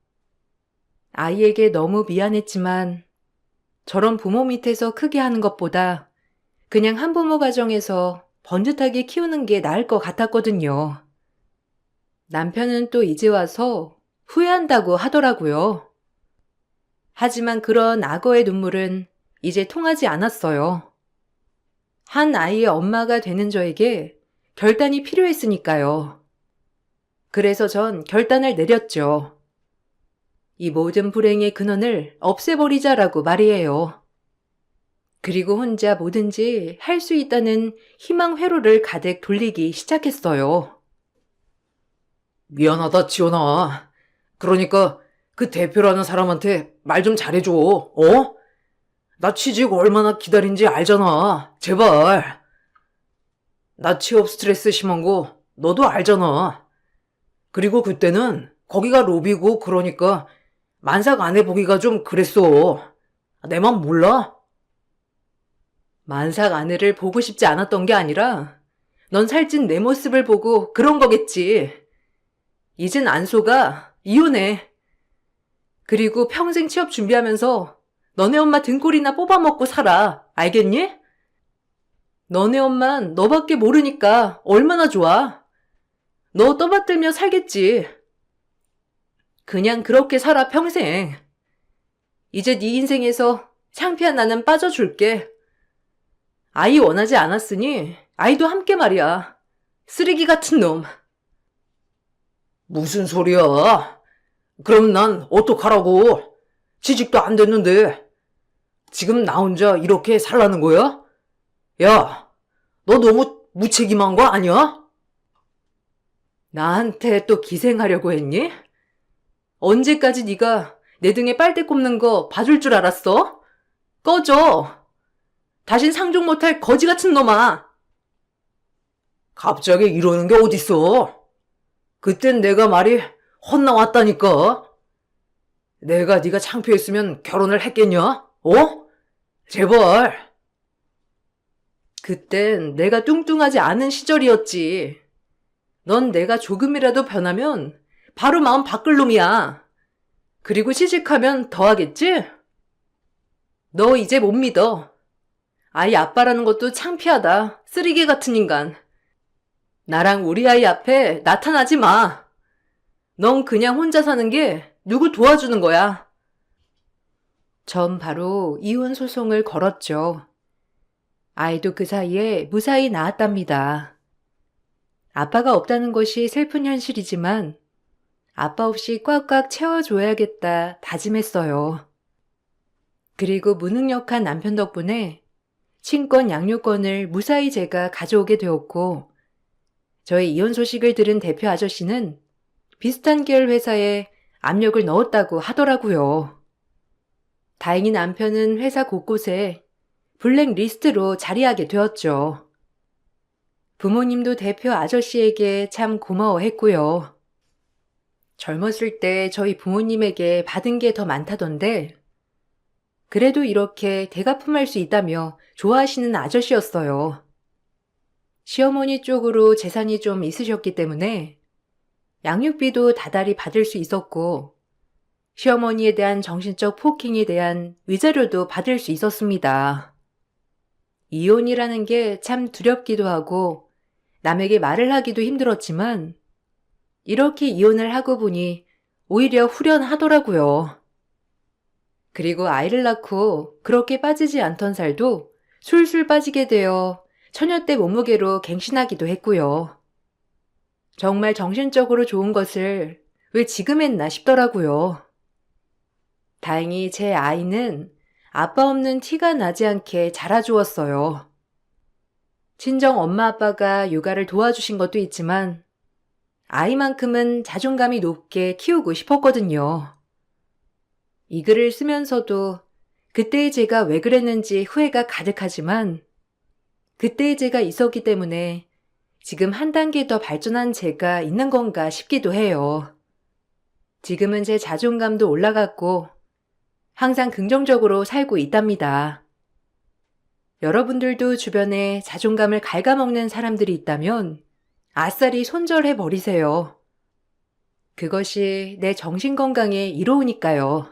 아이에게 너무 미안했지만 저런 부모 밑에서 크게 하는 것보다 그냥 한부모 가정에서 번듯하게 키우는 게 나을 것 같았거든요. 남편은 또 이제 와서 후회한다고 하더라고요. 하지만 그런 악어의 눈물은 이제 통하지 않았어요. 한 아이의 엄마가 되는 저에게 결단이 필요했으니까요. 그래서 전 결단을 내렸죠. 이 모든 불행의 근원을 없애버리자라고 말이에요. 그리고 혼자 뭐든지 할 수 있다는 희망 회로를 가득 돌리기 시작했어요. 미안하다, 지원아. 그러니까 그 대표라는 사람한테 말 좀 잘해줘. 어? 나 취직 얼마나 기다린지 알잖아. 제발. 나 취업 스트레스 심한 거 너도 알잖아. 그리고 그때는 거기가 로비고 그러니까 만삭 안 해보기가 좀 그랬어. 내 맘 몰라? 만삭 아내를 보고 싶지 않았던 게 아니라 넌 살찐 내 모습을 보고 그런 거겠지. 이젠 안 속아. 이혼해. 그리고 평생 취업 준비하면서 너네 엄마 등골이나 뽑아먹고 살아. 알겠니? 너네 엄만 너밖에 모르니까 얼마나 좋아. 너 떠받들며 살겠지. 그냥 그렇게 살아 평생. 이제 네 인생에서 창피한 나는 빠져줄게. 아이 원하지 않았으니 아이도 함께 말이야. 쓰레기 같은 놈. 무슨 소리야? 그럼 난 어떡하라고? 취직도 안 됐는데. 지금 나 혼자 이렇게 살라는 거야? 야, 너 너무 무책임한 거 아니야? 나한테 또 기생하려고 했니? 언제까지 네가 내 등에 빨대 꼽는 거 봐줄 줄 알았어? 꺼져. 다신 상종 못할 거지 같은 놈아. 갑자기 이러는 게 어딨어? 그땐 내가 말이 헛나왔다니까. 내가 네가 창피했으면 결혼을 했겠냐? 어? 제발. 그땐 내가 뚱뚱하지 않은 시절이었지. 넌 내가 조금이라도 변하면 바로 마음 바꿀 놈이야. 그리고 시집하면 더 하겠지? 너 이제 못 믿어. 아이 아빠라는 것도 창피하다. 쓰레기 같은 인간. 나랑 우리 아이 앞에 나타나지 마. 넌 그냥 혼자 사는 게 누구 도와주는 거야. 전 바로 이혼 소송을 걸었죠. 아이도 그 사이에 무사히 낳았답니다. 아빠가 없다는 것이 슬픈 현실이지만 아빠 없이 꽉꽉 채워줘야겠다 다짐했어요. 그리고 무능력한 남편 덕분에 친권 양육권을 무사히 제가 가져오게 되었고 저의 이혼 소식을 들은 대표 아저씨는 비슷한 계열 회사에 압력을 넣었다고 하더라고요. 다행히 남편은 회사 곳곳에 블랙리스트로 자리하게 되었죠. 부모님도 대표 아저씨에게 참 고마워했고요. 젊었을 때 저희 부모님에게 받은 게 더 많다던데 그래도 이렇게 대가품할 수 있다며 좋아하시는 아저씨였어요. 시어머니 쪽으로 재산이 좀 있으셨기 때문에 양육비도 다달이 받을 수 있었고 시어머니에 대한 정신적 폭행에 대한 위자료도 받을 수 있었습니다. 이혼이라는 게 참 두렵기도 하고 남에게 말을 하기도 힘들었지만 이렇게 이혼을 하고 보니 오히려 후련하더라고요. 그리고 아이를 낳고 그렇게 빠지지 않던 살도 술술 빠지게 되어 처녀 때 몸무게로 갱신하기도 했고요. 정말 정신적으로 좋은 것을 왜 지금 했나 싶더라고요. 다행히 제 아이는 아빠 없는 티가 나지 않게 자라주었어요. 친정 엄마 아빠가 육아를 도와주신 것도 있지만 아이만큼은 자존감이 높게 키우고 싶었거든요. 이 글을 쓰면서도 그때의 제가 왜 그랬는지 후회가 가득하지만 그때의 제가 있었기 때문에 지금 한 단계 더 발전한 제가 있는 건가 싶기도 해요. 지금은 제 자존감도 올라갔고 항상 긍정적으로 살고 있답니다. 여러분들도 주변에 자존감을 갉아먹는 사람들이 있다면 아싸리 손절해 버리세요. 그것이 내 정신건강에 이로우니까요.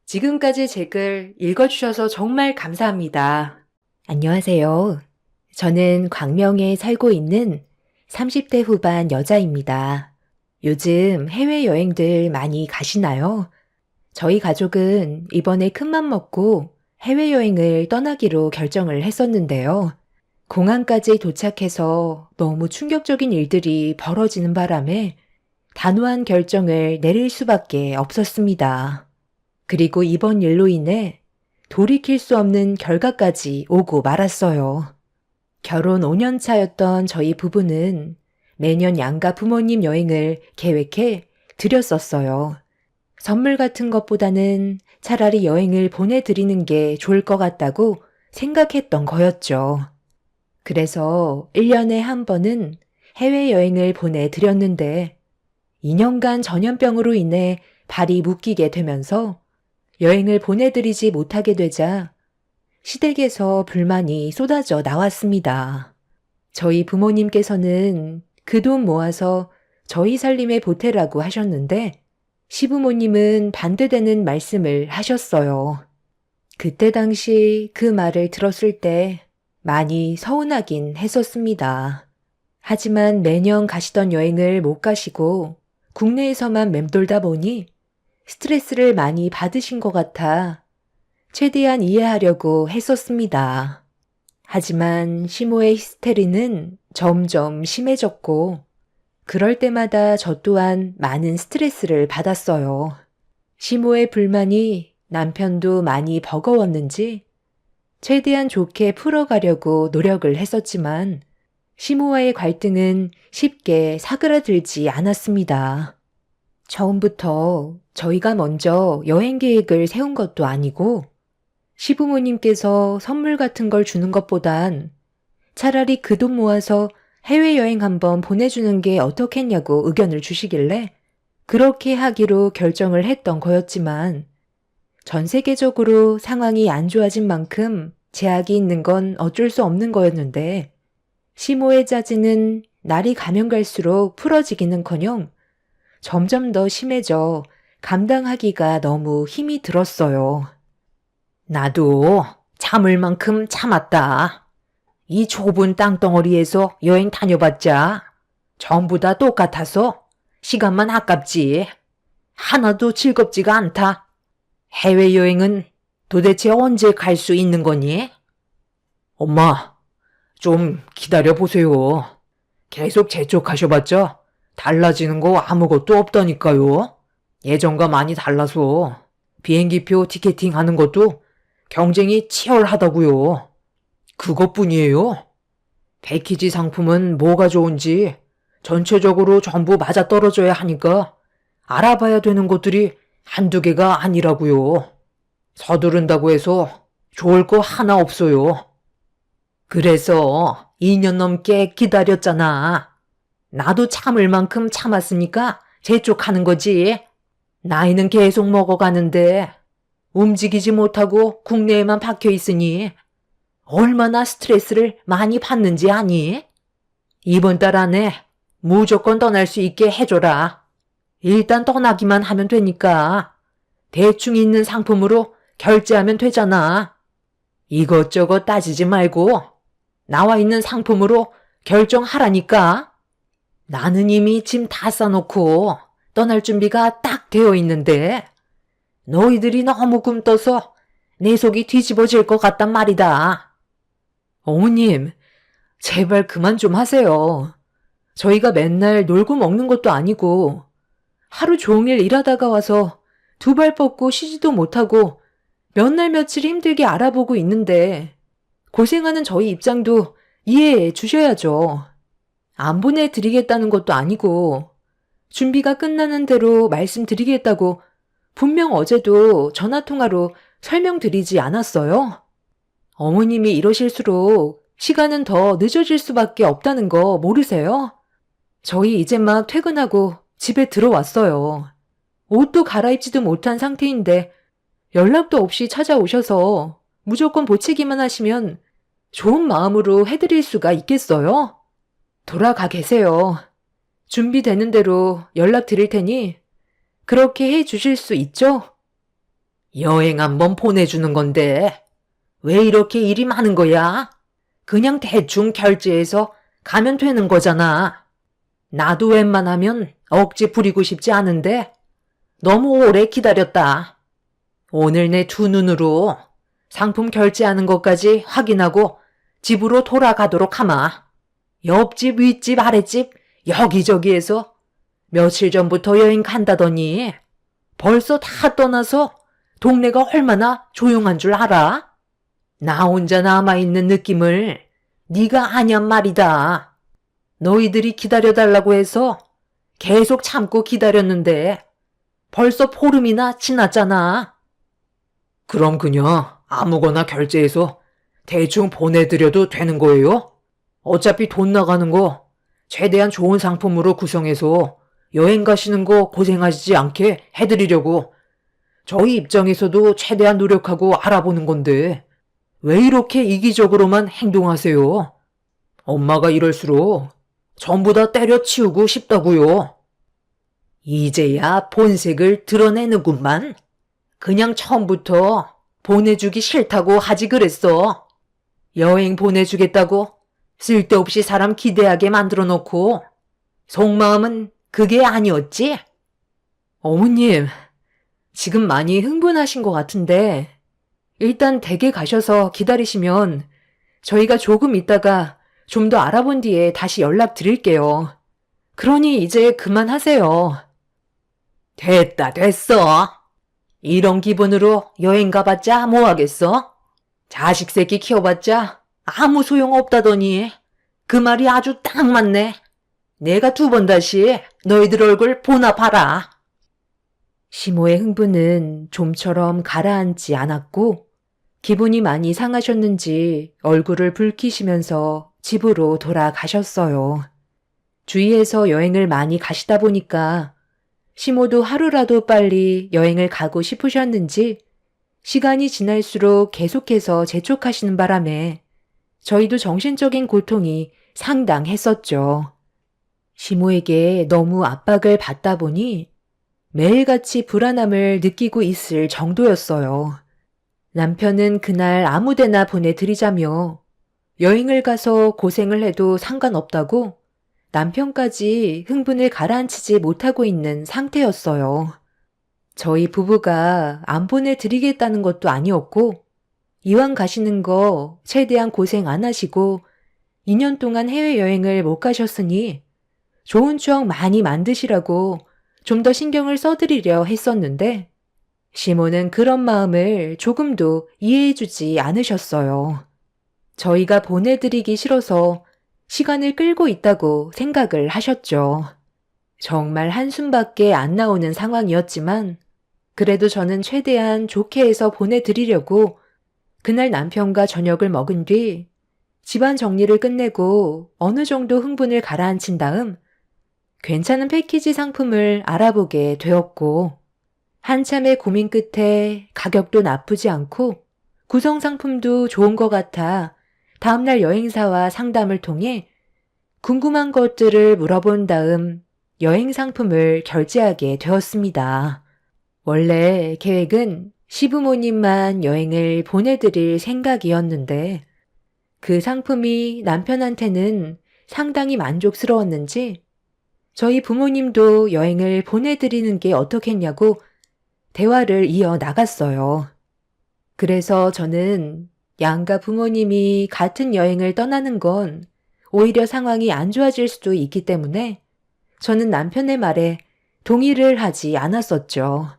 지금까지 제 글 읽어주셔서 정말 감사합니다. 안녕하세요. 저는 광명에 살고 있는 30대 후반 여자입니다. 요즘 해외여행들 많이 가시나요? 저희 가족은 이번에 큰맘 먹고 해외여행을 떠나기로 결정을 했었는데요. 공항까지 도착해서 너무 충격적인 일들이 벌어지는 바람에 단호한 결정을 내릴 수밖에 없었습니다. 그리고 이번 일로 인해 돌이킬 수 없는 결과까지 오고 말았어요. 결혼 5년 차였던 저희 부부는 매년 양가 부모님 여행을 계획해 드렸었어요. 선물 같은 것보다는 차라리 여행을 보내드리는 게 좋을 것 같다고 생각했던 거였죠. 그래서 1년에 한 번은 해외여행을 보내드렸는데 2년간 전염병으로 인해 발이 묶이게 되면서 여행을 보내드리지 못하게 되자 시댁에서 불만이 쏟아져 나왔습니다. 저희 부모님께서는 그 돈 모아서 저희 살림에 보태라고 하셨는데 시부모님은 반대되는 말씀을 하셨어요. 그때 당시 그 말을 들었을 때 많이 서운하긴 했었습니다. 하지만 매년 가시던 여행을 못 가시고 국내에서만 맴돌다 보니 스트레스를 많이 받으신 것 같아 최대한 이해하려고 했었습니다. 하지만 시모의 히스테리는 점점 심해졌고 그럴 때마다 저 또한 많은 스트레스를 받았어요. 시모의 불만이 남편도 많이 버거웠는지 최대한 좋게 풀어가려고 노력을 했었지만 시모와의 갈등은 쉽게 사그라들지 않았습니다. 처음부터 저희가 먼저 여행 계획을 세운 것도 아니고 시부모님께서 선물 같은 걸 주는 것보단 차라리 그 돈 모아서 해외여행 한번 보내주는 게 어떻겠냐고 의견을 주시길래 그렇게 하기로 결정을 했던 거였지만 전 세계적으로 상황이 안 좋아진 만큼 제약이 있는 건 어쩔 수 없는 거였는데 시모의 짜증은 날이 가면 갈수록 풀어지기는커녕 점점 더 심해져 감당하기가 너무 힘이 들었어요. 나도 참을 만큼 참았다. 이 좁은 땅덩어리에서 여행 다녀봤자 전부 다 똑같아서 시간만 아깝지. 하나도 즐겁지가 않다. 해외여행은 도대체 언제 갈 수 있는 거니? 엄마, 좀 기다려보세요. 계속 재촉하셔봤자 달라지는 거 아무것도 없다니까요. 예전과 많이 달라서 비행기표 티켓팅 하는 것도 경쟁이 치열하다고요. 그것뿐이에요. 패키지 상품은 뭐가 좋은지 전체적으로 전부 맞아떨어져야 하니까 알아봐야 되는 것들이 한두 개가 아니라고요. 서두른다고 해서 좋을 거 하나 없어요. 그래서 2년 넘게 기다렸잖아. 나도 참을 만큼 참았으니까 재촉하는 거지. 나이는 계속 먹어가는데 움직이지 못하고 국내에만 박혀 있으니 얼마나 스트레스를 많이 받는지 아니? 이번 달 안에 무조건 떠날 수 있게 해줘라. 일단 떠나기만 하면 되니까 대충 있는 상품으로 결제하면 되잖아. 이것저것 따지지 말고 나와 있는 상품으로 결정하라니까. 나는 이미 짐 다 싸놓고 떠날 준비가 딱 되어 있는데 너희들이 너무 꿈떠서 내 속이 뒤집어질 것 같단 말이다. 어머님, 제발 그만 좀 하세요. 저희가 맨날 놀고 먹는 것도 아니고 하루 종일 일하다가 와서 두 발 뻗고 쉬지도 못하고 몇 날 며칠 힘들게 알아보고 있는데 고생하는 저희 입장도 이해해 주셔야죠. 안 보내드리겠다는 것도 아니고 준비가 끝나는 대로 말씀드리겠다고 분명 어제도 전화통화로 설명드리지 않았어요? 어머님이 이러실수록 시간은 더 늦어질 수밖에 없다는 거 모르세요? 저희 이제 막 퇴근하고 집에 들어왔어요. 옷도 갈아입지도 못한 상태인데 연락도 없이 찾아오셔서 무조건 보채기만 하시면 좋은 마음으로 해드릴 수가 있겠어요? 돌아가 계세요. 준비되는 대로 연락 드릴 테니 그렇게 해 주실 수 있죠? 여행 한번 보내주는 건데 왜 이렇게 일이 많은 거야? 그냥 대충 결제해서 가면 되는 거잖아. 나도 웬만하면 억지 부리고 싶지 않은데 너무 오래 기다렸다. 오늘 내 두 눈으로 상품 결제하는 것까지 확인하고 집으로 돌아가도록 하마. 옆집, 윗집, 아랫집 여기저기에서 며칠 전부터 여행 간다더니 벌써 다 떠나서 동네가 얼마나 조용한 줄 알아? 나 혼자 남아있는 느낌을 네가 아냔 말이다. 너희들이 기다려달라고 해서 계속 참고 기다렸는데 벌써 보름이나 지났잖아. 그럼 그냥 아무거나 결제해서 대충 보내드려도 되는 거예요? 어차피 돈 나가는 거 최대한 좋은 상품으로 구성해서 여행 가시는 거 고생하시지 않게 해드리려고 저희 입장에서도 최대한 노력하고 알아보는 건데 왜 이렇게 이기적으로만 행동하세요? 엄마가 이럴수록 전부 다 때려치우고 싶다고요. 이제야 본색을 드러내는구만. 그냥 처음부터 보내주기 싫다고 하지 그랬어. 여행 보내주겠다고 쓸데없이 사람 기대하게 만들어 놓고 속마음은 그게 아니었지? 어머님, 지금 많이 흥분하신 것 같은데 일단 댁에 가셔서 기다리시면 저희가 조금 있다가 좀 더 알아본 뒤에 다시 연락 드릴게요. 그러니 이제 그만하세요. 됐다 됐어. 이런 기분으로 여행 가봤자 뭐하겠어? 자식 새끼 키워봤자 아무 소용 없다더니 그 말이 아주 딱 맞네. 내가 두 번 다시 너희들 얼굴 보나 봐라. 시모의 흥분은 좀처럼 가라앉지 않았고 기분이 많이 상하셨는지 얼굴을 붉히시면서 집으로 돌아가셨어요. 주위에서 여행을 많이 가시다 보니까 시모도 하루라도 빨리 여행을 가고 싶으셨는지 시간이 지날수록 계속해서 재촉하시는 바람에 저희도 정신적인 고통이 상당했었죠. 시모에게 너무 압박을 받다 보니 매일같이 불안함을 느끼고 있을 정도였어요. 남편은 그날 아무데나 보내드리자며 여행을 가서 고생을 해도 상관없다고 남편까지 흥분을 가라앉히지 못하고 있는 상태였어요. 저희 부부가 안 보내드리겠다는 것도 아니었고 이왕 가시는 거 최대한 고생 안 하시고 2년 동안 해외여행을 못 가셨으니 좋은 추억 많이 만드시라고 좀 더 신경을 써드리려 했었는데 시모는 그런 마음을 조금도 이해해주지 않으셨어요. 저희가 보내드리기 싫어서 시간을 끌고 있다고 생각을 하셨죠. 정말 한숨밖에 안 나오는 상황이었지만 그래도 저는 최대한 좋게 해서 보내드리려고 그날 남편과 저녁을 먹은 뒤 집안 정리를 끝내고 어느 정도 흥분을 가라앉힌 다음 괜찮은 패키지 상품을 알아보게 되었고 한참의 고민 끝에 가격도 나쁘지 않고 구성 상품도 좋은 것 같아 다음날 여행사와 상담을 통해 궁금한 것들을 물어본 다음 여행 상품을 결제하게 되었습니다. 원래 계획은 시부모님만 여행을 보내드릴 생각이었는데 그 상품이 남편한테는 상당히 만족스러웠는지 저희 부모님도 여행을 보내드리는 게 어떻겠냐고 대화를 이어나갔어요. 그래서 저는 양가 부모님이 같은 여행을 떠나는 건 오히려 상황이 안 좋아질 수도 있기 때문에 저는 남편의 말에 동의를 하지 않았었죠.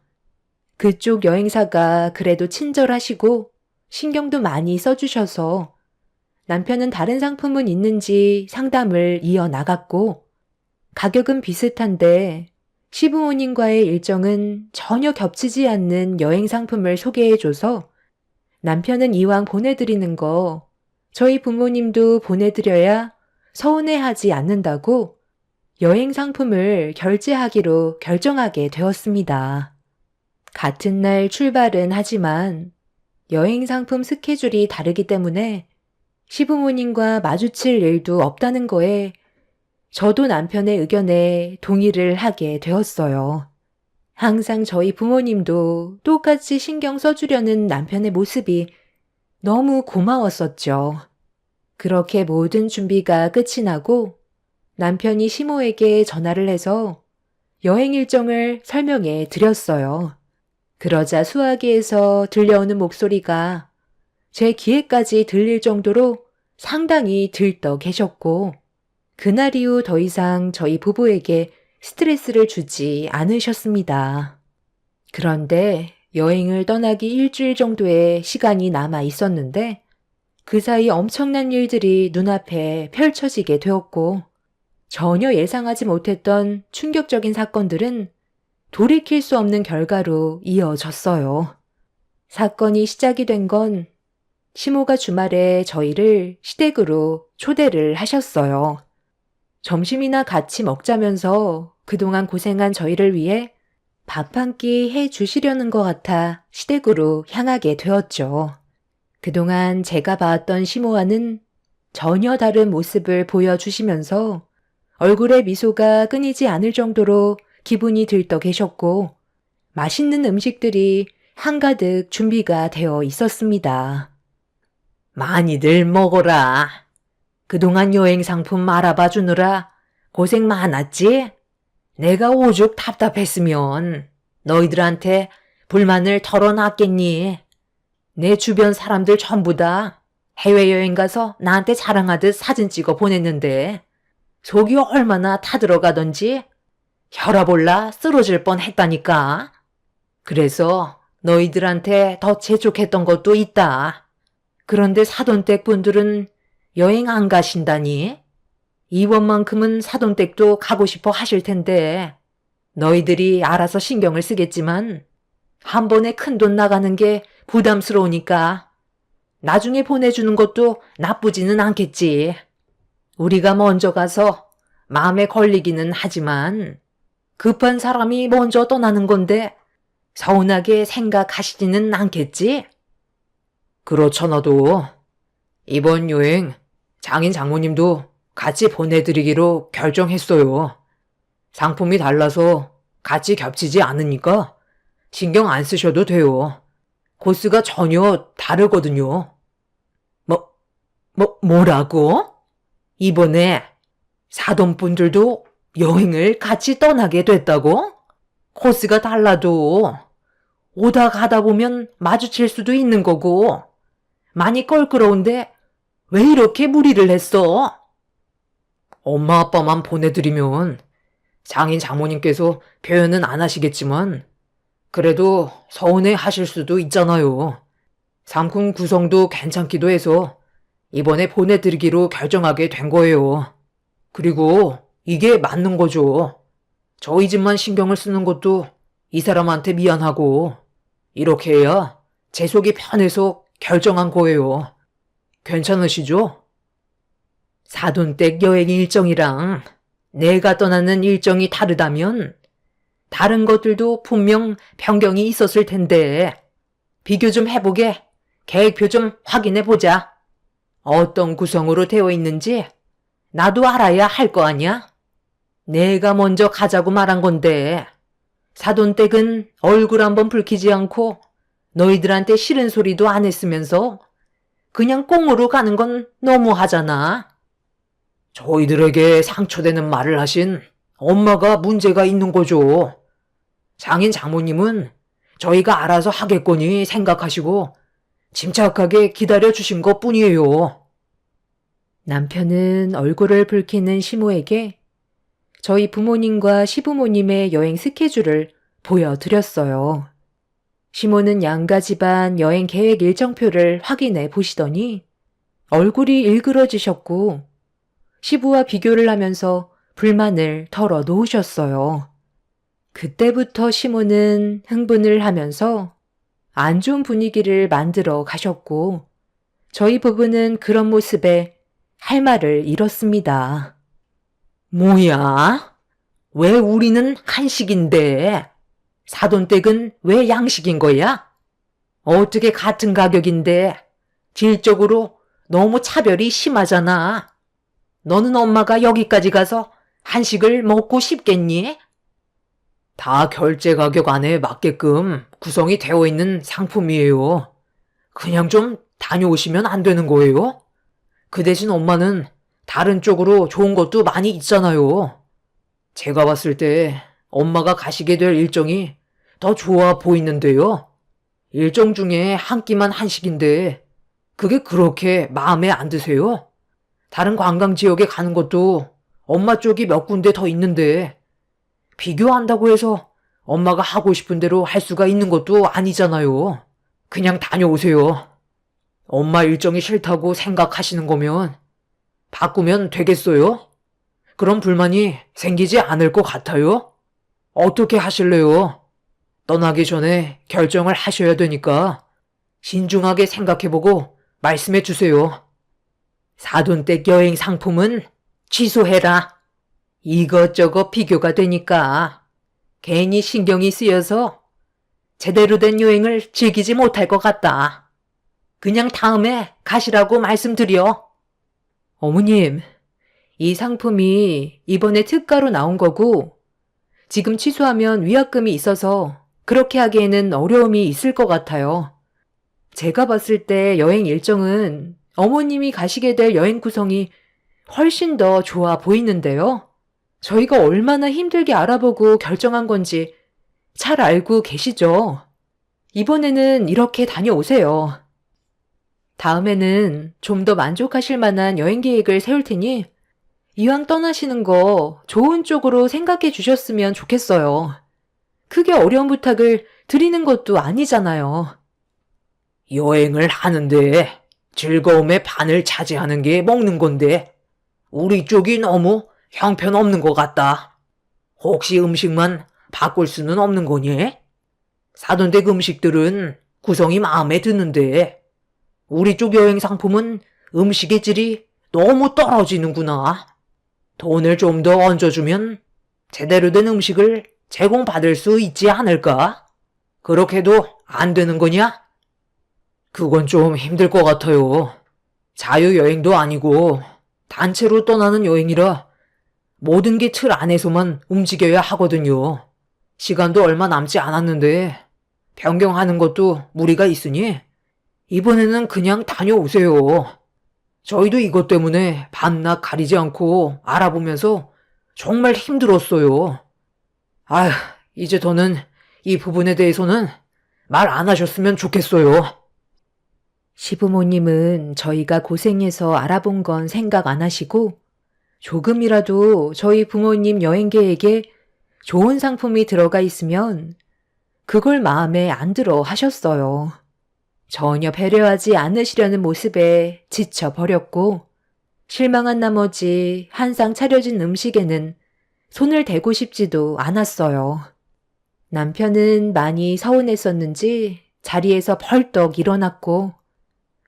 그쪽 여행사가 그래도 친절하시고 신경도 많이 써주셔서 남편은 다른 상품은 있는지 상담을 이어나갔고 가격은 비슷한데 시부모님과의 일정은 전혀 겹치지 않는 여행 상품을 소개해줘서 남편은 이왕 보내드리는 거 저희 부모님도 보내드려야 서운해하지 않는다고 여행 상품을 결제하기로 결정하게 되었습니다. 같은 날 출발은 하지만 여행 상품 스케줄이 다르기 때문에 시부모님과 마주칠 일도 없다는 거에 저도 남편의 의견에 동의를 하게 되었어요. 항상 저희 부모님도 똑같이 신경 써주려는 남편의 모습이 너무 고마웠었죠. 그렇게 모든 준비가 끝이 나고 남편이 시모에게 전화를 해서 여행 일정을 설명해 드렸어요. 그러자 수화기에서 들려오는 목소리가 제 귀에까지 들릴 정도로 상당히 들떠 계셨고 그날 이후 더 이상 저희 부부에게 스트레스를 주지 않으셨습니다. 그런데 여행을 떠나기 일주일 정도의 시간이 남아 있었는데 그 사이 엄청난 일들이 눈앞에 펼쳐지게 되었고 전혀 예상하지 못했던 충격적인 사건들은 돌이킬 수 없는 결과로 이어졌어요. 사건이 시작이 된 건 시모가 주말에 저희를 시댁으로 초대를 하셨어요. 점심이나 같이 먹자면서 그동안 고생한 저희를 위해 밥 한 끼 해 주시려는 것 같아 시댁으로 향하게 되었죠. 그동안 제가 봐왔던 시모와는 전혀 다른 모습을 보여주시면서 얼굴에 미소가 끊이지 않을 정도로 기분이 들떠 계셨고 맛있는 음식들이 한가득 준비가 되어 있었습니다. 많이들 먹어라. 그동안 여행 상품 알아봐 주느라 고생 많았지? 내가 오죽 답답했으면 너희들한테 불만을 털어놨겠니? 내 주변 사람들 전부 다 해외여행 가서 나한테 자랑하듯 사진 찍어 보냈는데 속이 얼마나 타들어가던지 혈압 올라 쓰러질 뻔했다니까. 그래서 너희들한테 더 재촉했던 것도 있다. 그런데 사돈댁 분들은 여행 안 가신다니? 이번만큼은 사돈댁도 가고 싶어 하실 텐데 너희들이 알아서 신경을 쓰겠지만 한 번에 큰돈 나가는 게 부담스러우니까 나중에 보내주는 것도 나쁘지는 않겠지. 우리가 먼저 가서 마음에 걸리기는 하지만 급한 사람이 먼저 떠나는 건데 서운하게 생각하시지는 않겠지? 그렇잖아도 이번 여행 장인 장모님도 같이 보내드리기로 결정했어요. 상품이 달라서 같이 겹치지 않으니까 신경 안 쓰셔도 돼요. 코스가 전혀 다르거든요. 뭐라고? 이번에 사돈분들도 여행을 같이 떠나게 됐다고? 코스가 달라도 오다 가다 보면 마주칠 수도 있는 거고 많이 껄끄러운데 왜 이렇게 무리를 했어? 엄마 아빠만 보내드리면 장인 장모님께서 표현은 안 하시겠지만 그래도 서운해 하실 수도 있잖아요. 상품 구성도 괜찮기도 해서 이번에 보내드리기로 결정하게 된 거예요. 그리고 이게 맞는 거죠. 저희 집만 신경을 쓰는 것도 이 사람한테 미안하고 이렇게 해야 제 속이 편해서 결정한 거예요. 괜찮으시죠? 사돈댁 여행 일정이랑 내가 떠나는 일정이 다르다면 다른 것들도 분명 변경이 있었을 텐데 비교 좀 해보게 계획표 좀 확인해보자. 어떤 구성으로 되어 있는지 나도 알아야 할 거 아니야? 내가 먼저 가자고 말한 건데 사돈댁은 얼굴 한번 붉히지 않고 너희들한테 싫은 소리도 안 했으면서 그냥 꽁으로 가는 건 너무하잖아. 저희들에게 상처되는 말을 하신 엄마가 문제가 있는 거죠. 장인 장모님은 저희가 알아서 하겠거니 생각하시고 침착하게 기다려 주신 것 뿐이에요. 남편은 얼굴을 붉히는 시모에게 저희 부모님과 시부모님의 여행 스케줄을 보여드렸어요. 시모는 양가 집안 여행 계획 일정표를 확인해 보시더니 얼굴이 일그러지셨고 시부와 비교를 하면서 불만을 털어 놓으셨어요. 그때부터 시모는 흥분을 하면서 안 좋은 분위기를 만들어 가셨고 저희 부부는 그런 모습에 할 말을 잃었습니다. 뭐야? 왜 우리는 한식인데 사돈댁은 왜 양식인 거야? 어떻게 같은 가격인데 질적으로 너무 차별이 심하잖아. 너는 엄마가 여기까지 가서 한식을 먹고 싶겠니? 다 결제 가격 안에 맞게끔 구성이 되어 있는 상품이에요. 그냥 좀 다녀오시면 안 되는 거예요? 그 대신 엄마는 다른 쪽으로 좋은 것도 많이 있잖아요. 제가 봤을 때 엄마가 가시게 될 일정이 더 좋아 보이는데요. 일정 중에 한 끼만 한식인데 그게 그렇게 마음에 안 드세요? 다른 관광 지역에 가는 것도 엄마 쪽이 몇 군데 더 있는데 비교한다고 해서 엄마가 하고 싶은 대로 할 수가 있는 것도 아니잖아요. 그냥 다녀오세요. 엄마 일정이 싫다고 생각하시는 거면 바꾸면 되겠어요? 그런 불만이 생기지 않을 것 같아요? 어떻게 하실래요? 떠나기 전에 결정을 하셔야 되니까 신중하게 생각해보고 말씀해 주세요. 사돈댁 여행 상품은 취소해라. 이것저것 비교가 되니까 괜히 신경이 쓰여서 제대로 된 여행을 즐기지 못할 것 같다. 그냥 다음에 가시라고 말씀드려. 어머님, 이 상품이 이번에 특가로 나온 거고 지금 취소하면 위약금이 있어서 그렇게 하기에는 어려움이 있을 것 같아요. 제가 봤을 때 여행 일정은 어머님이 가시게 될 여행 구성이 훨씬 더 좋아 보이는데요. 저희가 얼마나 힘들게 알아보고 결정한 건지 잘 알고 계시죠? 이번에는 이렇게 다녀오세요. 다음에는 좀 더 만족하실 만한 여행 계획을 세울 테니 이왕 떠나시는 거 좋은 쪽으로 생각해 주셨으면 좋겠어요. 크게 어려운 부탁을 드리는 것도 아니잖아요. 여행을 하는데 즐거움의 반을 차지하는 게 먹는 건데 우리 쪽이 너무 형편없는 것 같다. 혹시 음식만 바꿀 수는 없는 거니? 사돈댁 음식들은 구성이 마음에 드는데 우리 쪽 여행 상품은 음식의 질이 너무 떨어지는구나. 돈을 좀 더 얹어주면 제대로 된 음식을 제공받을 수 있지 않을까? 그렇게도 안 되는 거냐? 그건 좀 힘들 것 같아요. 자유여행도 아니고 단체로 떠나는 여행이라 모든 게 틀 안에서만 움직여야 하거든요. 시간도 얼마 남지 않았는데 변경하는 것도 무리가 있으니 이번에는 그냥 다녀오세요. 저희도 이것 때문에 밤낮 가리지 않고 알아보면서 정말 힘들었어요. 아휴, 이제 더는 이 부분에 대해서는 말 안 하셨으면 좋겠어요. 시부모님은 저희가 고생해서 알아본 건 생각 안 하시고 조금이라도 저희 부모님 여행 계획에 좋은 상품이 들어가 있으면 그걸 마음에 안 들어 하셨어요. 전혀 배려하지 않으시려는 모습에 지쳐버렸고 실망한 나머지 한상 차려진 음식에는 손을 대고 싶지도 않았어요. 남편은 많이 서운했었는지 자리에서 벌떡 일어났고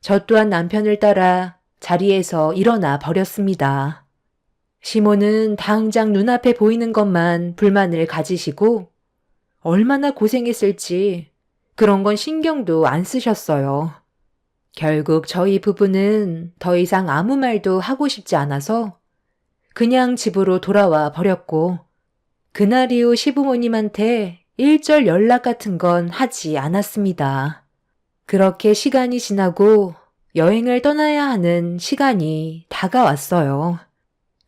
저 또한 남편을 따라 자리에서 일어나 버렸습니다. 시모는 당장 눈앞에 보이는 것만 불만을 가지시고 얼마나 고생했을지 그런 건 신경도 안 쓰셨어요. 결국 저희 부부는 더 이상 아무 말도 하고 싶지 않아서 그냥 집으로 돌아와 버렸고, 그날 이후 시부모님한테 일절 연락 같은 건 하지 않았습니다. 그렇게 시간이 지나고 여행을 떠나야 하는 시간이 다가왔어요.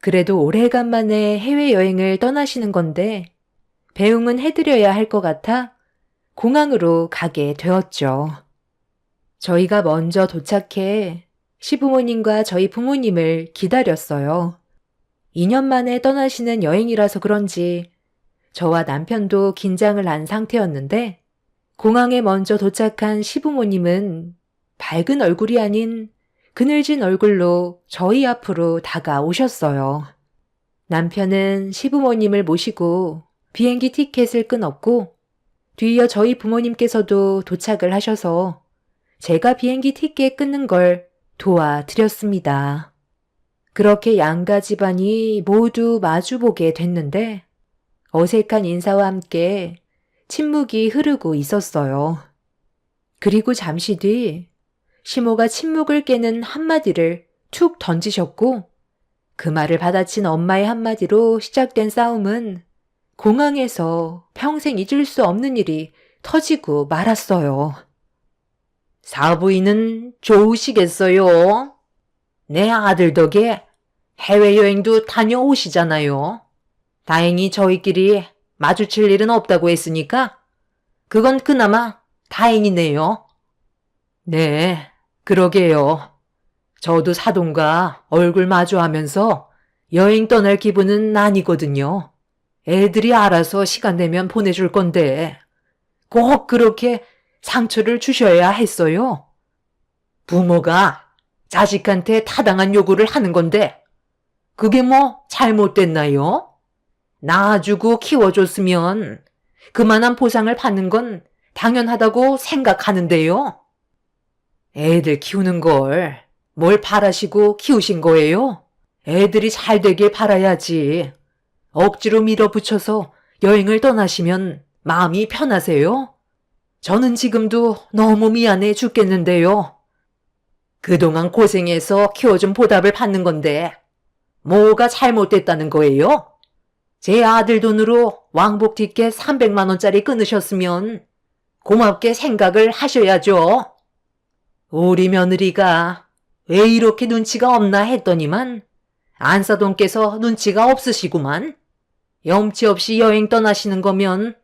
그래도 오래간만에 해외여행을 떠나시는 건데 배웅은 해드려야 할 것 같아 공항으로 가게 되었죠. 저희가 먼저 도착해 시부모님과 저희 부모님을 기다렸어요. 2년 만에 떠나시는 여행이라서 그런지 저와 남편도 긴장을 한 상태였는데 공항에 먼저 도착한 시부모님은 밝은 얼굴이 아닌 그늘진 얼굴로 저희 앞으로 다가오셨어요. 남편은 시부모님을 모시고 비행기 티켓을 끊었고 뒤이어 저희 부모님께서도 도착을 하셔서 제가 비행기 티켓 끊는 걸 도와드렸습니다. 그렇게 양가 집안이 모두 마주보게 됐는데 어색한 인사와 함께 침묵이 흐르고 있었어요. 그리고 잠시 뒤 시모가 침묵을 깨는 한마디를 툭 던지셨고 그 말을 받아친 엄마의 한마디로 시작된 싸움은 공항에서 평생 잊을 수 없는 일이 터지고 말았어요. 사부인은 좋으시겠어요? 내 아들 덕에 해외여행도 다녀오시잖아요. 다행히 저희끼리 마주칠 일은 없다고 했으니까 그건 그나마 다행이네요. 네, 그러게요. 저도 사돈과 얼굴 마주하면서 여행 떠날 기분은 아니거든요. 애들이 알아서 시간 내면 보내줄 건데 꼭 그렇게 상처를 주셔야 했어요. 부모가 자식한테 타당한 요구를 하는 건데 그게 뭐 잘못됐나요? 낳아주고 키워줬으면 그만한 보상을 받는 건 당연하다고 생각하는데요. 애들 키우는 걸 뭘 바라시고 키우신 거예요? 애들이 잘 되길 바라야지. 억지로 밀어붙여서 여행을 떠나시면 마음이 편하세요? 저는 지금도 너무 미안해 죽겠는데요. 그동안 고생해서 키워준 보답을 받는 건데 뭐가 잘못됐다는 거예요? 제 아들 돈으로 왕복 티켓 300만 원짜리 끊으셨으면 고맙게 생각을 하셔야죠. 우리 며느리가 왜 이렇게 눈치가 없나 했더니만 안사돈께서 눈치가 없으시구만. 염치 없이 여행 떠나시는 거면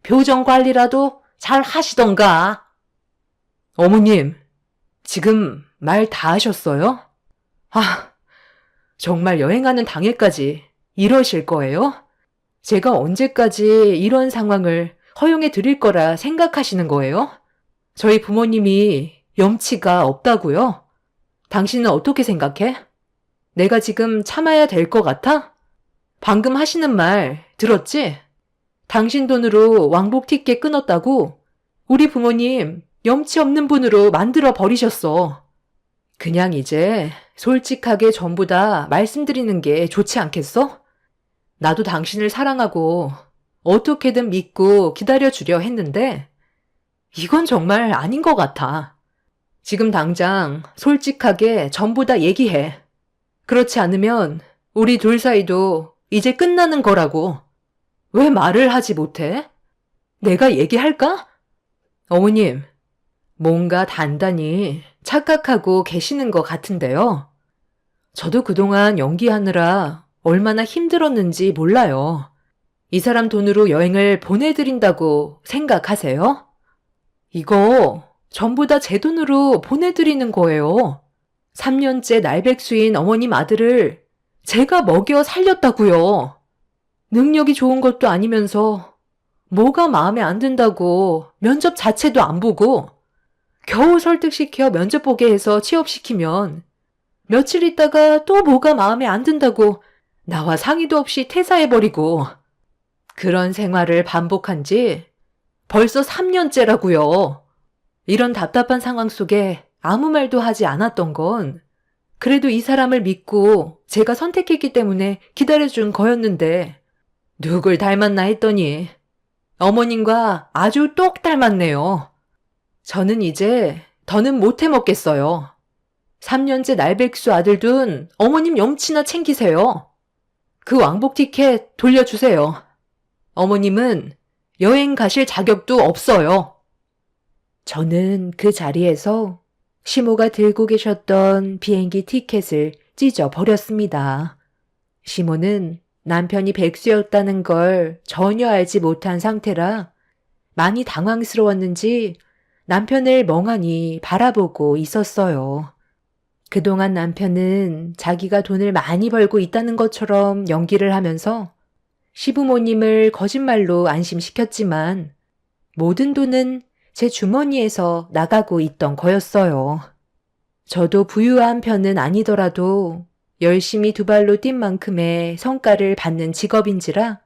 표정 관리라도 잘 하시던가. 어머님, 지금 말 다 하셨어요? 정말 여행하는 당일까지 이러실 거예요? 제가 언제까지 이런 상황을 허용해 드릴 거라 생각하시는 거예요? 저희 부모님이 염치가 없다고요? 당신은 어떻게 생각해? 내가 지금 참아야 될 것 같아? 방금 하시는 말 들었지? 당신 돈으로 왕복 티켓 끊었다고 우리 부모님 염치 없는 분으로 만들어 버리셨어. 그냥 이제 솔직하게 전부 다 말씀드리는 게 좋지 않겠어? 나도 당신을 사랑하고 어떻게든 믿고 기다려주려 했는데 이건 정말 아닌 것 같아. 지금 당장 솔직하게 전부 다 얘기해. 그렇지 않으면 우리 둘 사이도 이제 끝나는 거라고. 왜 말을 하지 못해? 내가 얘기할까? 어머님, 뭔가 단단히 착각하고 계시는 것 같은데요. 저도 그동안 연기하느라 얼마나 힘들었는지 몰라요. 이 사람 돈으로 여행을 보내드린다고 생각하세요? 이거 전부 다 제 돈으로 보내드리는 거예요. 3년째 날백수인 어머님 아들을 제가 먹여 살렸다고요. 능력이 좋은 것도 아니면서 뭐가 마음에 안 든다고 면접 자체도 안 보고 겨우 설득시켜 면접 보게 해서 취업시키면 며칠 있다가 또 뭐가 마음에 안 든다고 나와 상의도 없이 퇴사해버리고 그런 생활을 반복한 지 벌써 3년째라고요. 이런 답답한 상황 속에 아무 말도 하지 않았던 건 그래도 이 사람을 믿고 제가 선택했기 때문에 기다려준 거였는데 누굴 닮았나 했더니 어머님과 아주 똑 닮았네요. 저는 이제 더는 못 해먹겠어요. 3년째 날백수 아들 둔 어머님 염치나 챙기세요. 그 왕복 티켓 돌려주세요. 어머님은 여행 가실 자격도 없어요. 저는 그 자리에서 시모가 들고 계셨던 비행기 티켓을 찢어 버렸습니다. 시모는 남편이 백수였다는 걸 전혀 알지 못한 상태라 많이 당황스러웠는지 남편을 멍하니 바라보고 있었어요. 그동안 남편은 자기가 돈을 많이 벌고 있다는 것처럼 연기를 하면서 시부모님을 거짓말로 안심시켰지만 모든 돈은 제 주머니에서 나가고 있던 거였어요. 저도 부유한 편은 아니더라도 열심히 두 발로 뛴 만큼의 성과를 받는 직업인지라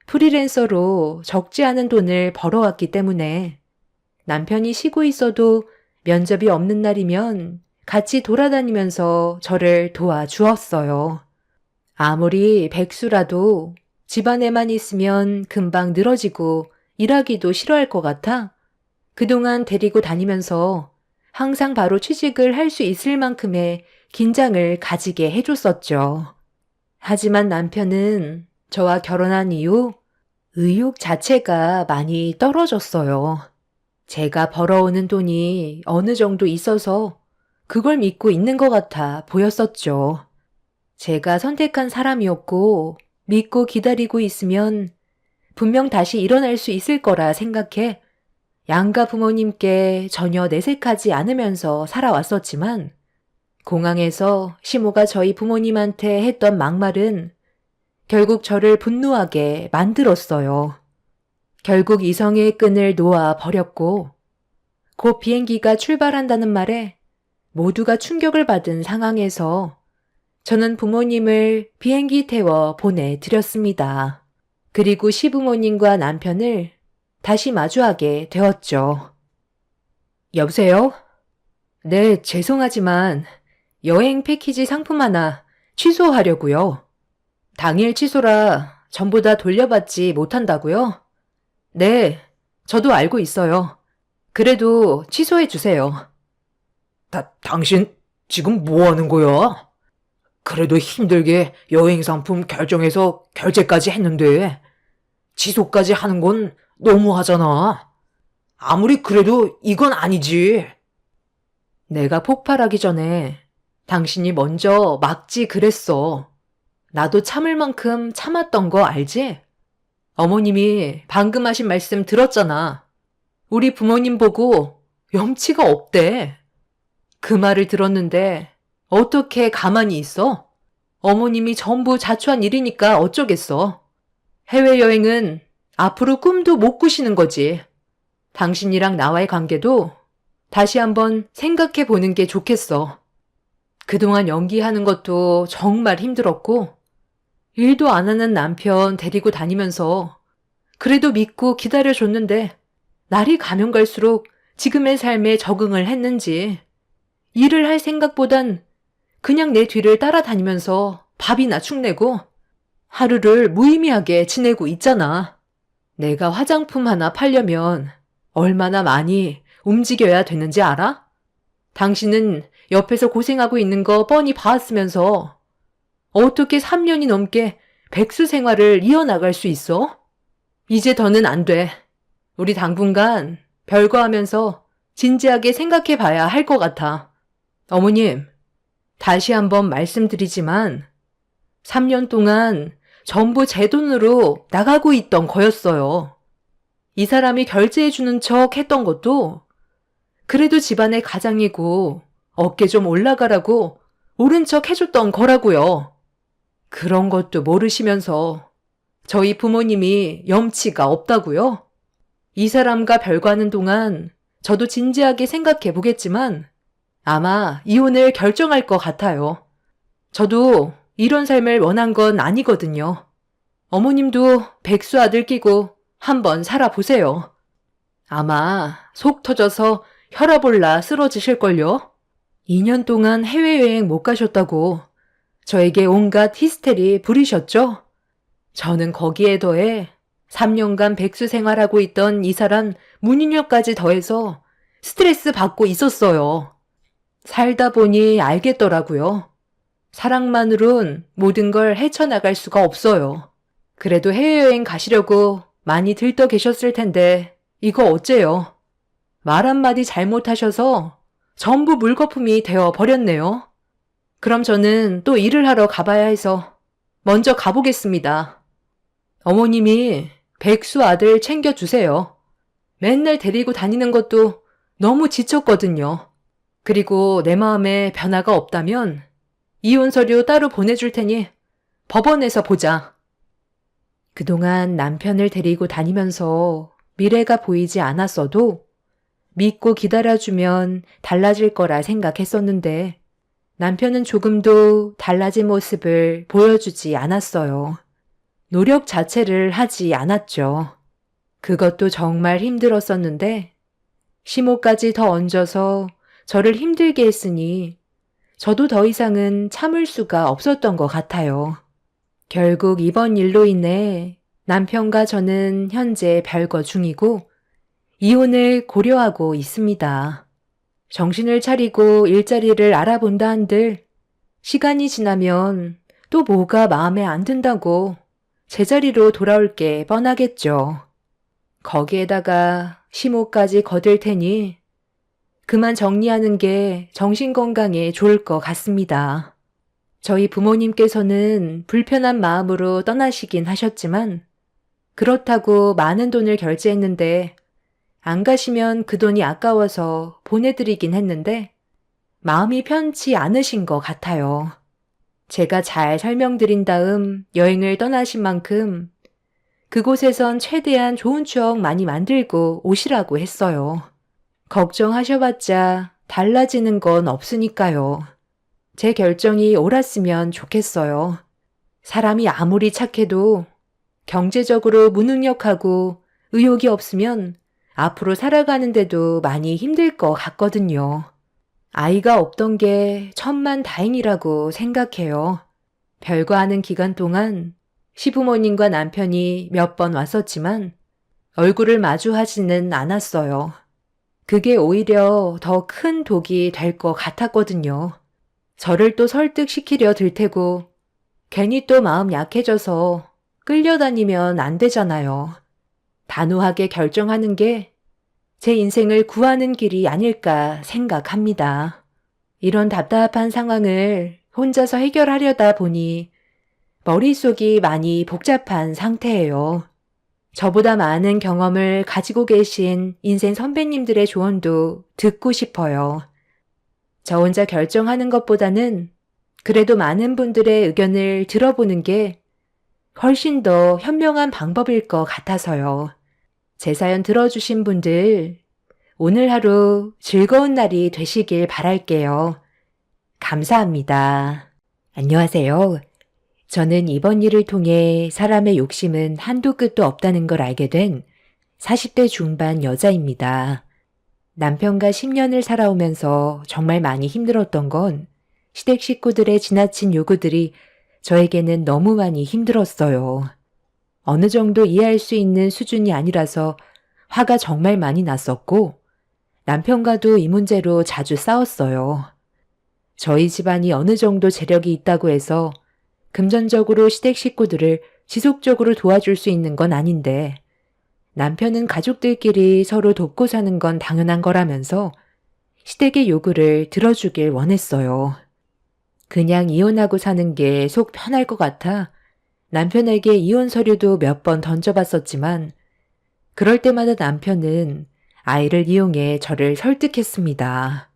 프리랜서로 적지 않은 돈을 벌어왔기 때문에 남편이 쉬고 있어도 면접이 없는 날이면 같이 돌아다니면서 저를 도와주었어요. 아무리 백수라도 집안에만 있으면 금방 늘어지고 일하기도 싫어할 것 같아 그동안 데리고 다니면서 항상 바로 취직을 할 수 있을 만큼의 긴장을 가지게 해줬었죠. 하지만 남편은 저와 결혼한 이후 의욕 자체가 많이 떨어졌어요. 제가 벌어오는 돈이 어느 정도 있어서 그걸 믿고 있는 것 같아 보였었죠. 제가 선택한 사람이었고 믿고 기다리고 있으면 분명 다시 일어날 수 있을 거라 생각해 양가 부모님께 전혀 내색하지 않으면서 살아왔었지만 공항에서 시모가 저희 부모님한테 했던 막말은 결국 저를 분노하게 만들었어요. 결국 이성의 끈을 놓아 버렸고 곧 비행기가 출발한다는 말에 모두가 충격을 받은 상황에서 저는 부모님을 비행기 태워 보내드렸습니다. 그리고 시부모님과 남편을 다시 마주하게 되었죠. 여보세요? 네, 죄송하지만 여행 패키지 상품 하나 취소하려고요. 당일 취소라 전부 다 돌려받지 못한다고요? 네, 저도 알고 있어요. 그래도 취소해 주세요. 당신 지금 뭐 하는 거야? 그래도 힘들게 여행 상품 결정해서 결제까지 했는데 취소까지 하는 건 너무하잖아. 아무리 그래도 이건 아니지. 내가 폭발하기 전에 당신이 먼저 막지 그랬어. 나도 참을 만큼 참았던 거 알지? 어머님이 방금 하신 말씀 들었잖아. 우리 부모님 보고 염치가 없대. 그 말을 들었는데 어떻게 가만히 있어? 어머님이 전부 자초한 일이니까 어쩌겠어. 해외여행은 앞으로 꿈도 못 꾸시는 거지. 당신이랑 나와의 관계도 다시 한번 생각해 보는 게 좋겠어. 그동안 연기하는 것도 정말 힘들었고, 일도 안 하는 남편 데리고 다니면서 그래도 믿고 기다려줬는데, 날이 가면 갈수록 지금의 삶에 적응을 했는지, 일을 할 생각보단 그냥 내 뒤를 따라다니면서 밥이나 축내고 하루를 무의미하게 지내고 있잖아. 내가 화장품 하나 팔려면 얼마나 많이 움직여야 되는지 알아? 당신은 옆에서 고생하고 있는 거 뻔히 봐왔으면서 어떻게 3년이 넘게 백수 생활을 이어나갈 수 있어? 이제 더는 안 돼. 우리 당분간 별거 하면서 진지하게 생각해 봐야 할 것 같아. 어머님, 다시 한번 말씀드리지만 3년 동안 전부 제 돈으로 나가고 있던 거였어요. 이 사람이 결제해주는 척 했던 것도 그래도 집안의 가장이고 어깨 좀 올라가라고 옳은 척 해줬던 거라고요. 그런 것도 모르시면서 저희 부모님이 염치가 없다고요? 이 사람과 별거하는 동안 저도 진지하게 생각해 보겠지만 아마 이혼을 결정할 것 같아요. 저도 이런 삶을 원한 건 아니거든요. 어머님도 백수 아들 끼고 한번 살아보세요. 아마 속 터져서 혈압 올라 쓰러지실걸요? 2년 동안 해외여행 못 가셨다고 저에게 온갖 히스테리 부리셨죠? 저는 거기에 더해 3년간 백수 생활하고 있던 이 사람 문인력까지 더해서 스트레스 받고 있었어요. 살다 보니 알겠더라고요. 사랑만으론 모든 걸 헤쳐나갈 수가 없어요. 그래도 해외여행 가시려고 많이 들떠 계셨을 텐데 이거 어째요? 말 한마디 잘못하셔서 전부 물거품이 되어 버렸네요. 그럼 저는 또 일을 하러 가봐야 해서 먼저 가보겠습니다. 어머님이 백수 아들 챙겨주세요. 맨날 데리고 다니는 것도 너무 지쳤거든요. 그리고 내 마음에 변화가 없다면 이혼 서류 따로 보내줄 테니 법원에서 보자. 그동안 남편을 데리고 다니면서 미래가 보이지 않았어도 믿고 기다려주면 달라질 거라 생각했었는데 남편은 조금도 달라진 모습을 보여주지 않았어요. 노력 자체를 하지 않았죠. 그것도 정말 힘들었었는데 시모까지 더 얹어서 저를 힘들게 했으니 저도 더 이상은 참을 수가 없었던 것 같아요. 결국 이번 일로 인해 남편과 저는 현재 별거 중이고 이혼을 고려하고 있습니다. 정신을 차리고 일자리를 알아본다 한들 시간이 지나면 또 뭐가 마음에 안 든다고 제자리로 돌아올 게 뻔하겠죠. 거기에다가 시모까지 거들 테니 그만 정리하는 게 정신건강에 좋을 것 같습니다. 저희 부모님께서는 불편한 마음으로 떠나시긴 하셨지만 그렇다고 많은 돈을 결제했는데 안 가시면 그 돈이 아까워서 보내드리긴 했는데 마음이 편치 않으신 것 같아요. 제가 잘 설명드린 다음 여행을 떠나신 만큼 그곳에선 최대한 좋은 추억 많이 만들고 오시라고 했어요. 걱정하셔봤자 달라지는 건 없으니까요. 제 결정이 옳았으면 좋겠어요. 사람이 아무리 착해도 경제적으로 무능력하고 의욕이 없으면 앞으로 살아가는데도 많이 힘들 것 같거든요. 아이가 없던 게 천만다행이라고 생각해요. 별거 하는 기간 동안 시부모님과 남편이 몇 번 왔었지만 얼굴을 마주하지는 않았어요. 그게 오히려 더 큰 독이 될 것 같았거든요. 저를 또 설득시키려 들 테고 괜히 또 마음 약해져서 끌려다니면 안 되잖아요. 단호하게 결정하는 게 제 인생을 구하는 길이 아닐까 생각합니다. 이런 답답한 상황을 혼자서 해결하려다 보니 머릿속이 많이 복잡한 상태예요. 저보다 많은 경험을 가지고 계신 인생 선배님들의 조언도 듣고 싶어요. 저 혼자 결정하는 것보다는 그래도 많은 분들의 의견을 들어보는 게 훨씬 더 현명한 방법일 것 같아서요. 제 사연 들어주신 분들, 오늘 하루 즐거운 날이 되시길 바랄게요. 감사합니다. 안녕하세요. 저는 이번 일을 통해 사람의 욕심은 한도 끝도 없다는 걸 알게 된 40대 중반 여자입니다. 남편과 10년을 살아오면서 정말 많이 힘들었던 건 시댁 식구들의 지나친 요구들이 저에게는 너무 많이 힘들었어요. 어느 정도 이해할 수 있는 수준이 아니라서 화가 정말 많이 났었고 남편과도 이 문제로 자주 싸웠어요. 저희 집안이 어느 정도 재력이 있다고 해서 금전적으로 시댁 식구들을 지속적으로 도와줄 수 있는 건 아닌데 남편은 가족들끼리 서로 돕고 사는 건 당연한 거라면서 시댁의 요구를 들어주길 원했어요. 그냥 이혼하고 사는 게 속 편할 것 같아 남편에게 이혼 서류도 몇 번 던져봤었지만 그럴 때마다 남편은 아이를 이용해 저를 설득했습니다.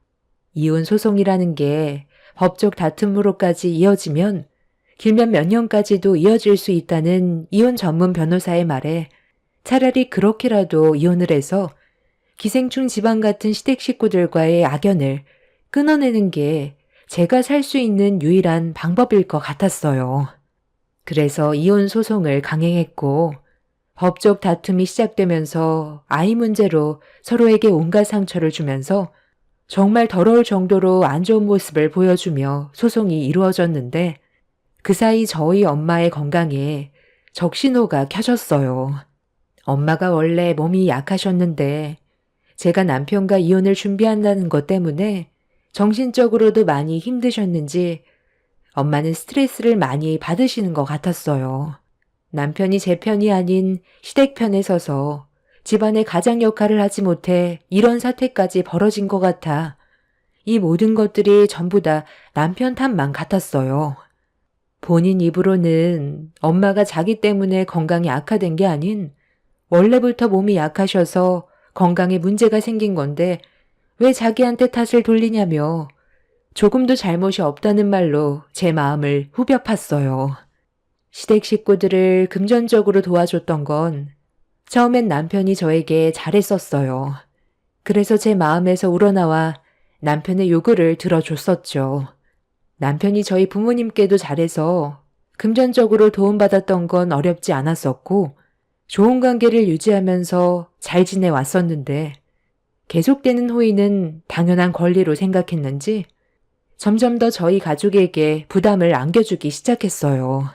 이혼 소송이라는 게 법적 다툼으로까지 이어지면 길면 몇 년까지도 이어질 수 있다는 이혼 전문 변호사의 말에 차라리 그렇게라도 이혼을 해서 기생충 집안 같은 시댁 식구들과의 악연을 끊어내는 게 제가 살 수 있는 유일한 방법일 것 같았어요. 그래서 이혼 소송을 강행했고 법적 다툼이 시작되면서 아이 문제로 서로에게 온갖 상처를 주면서 정말 더러울 정도로 안 좋은 모습을 보여주며 소송이 이루어졌는데 그 사이 저희 엄마의 건강에 적신호가 켜졌어요. 엄마가 원래 몸이 약하셨는데 제가 남편과 이혼을 준비한다는 것 때문에 정신적으로도 많이 힘드셨는지 엄마는 스트레스를 많이 받으시는 것 같았어요. 남편이 제 편이 아닌 시댁 편에 서서 집안의 가장 역할을 하지 못해 이런 사태까지 벌어진 것 같아 이 모든 것들이 전부 다 남편 탓만 같았어요. 본인 입으로는 엄마가 자기 때문에 건강이 악화된 게 아닌 원래부터 몸이 약하셔서 건강에 문제가 생긴 건데 왜 자기한테 탓을 돌리냐며 조금도 잘못이 없다는 말로 제 마음을 후벼 팠어요. 시댁 식구들을 금전적으로 도와줬던 건 처음엔 남편이 저에게 잘했었어요. 그래서 제 마음에서 우러나와 남편의 요구를 들어줬었죠. 남편이 저희 부모님께도 잘해서 금전적으로 도움받았던 건 어렵지 않았었고 좋은 관계를 유지하면서 잘 지내왔었는데 계속되는 호의는 당연한 권리로 생각했는지 점점 더 저희 가족에게 부담을 안겨주기 시작했어요.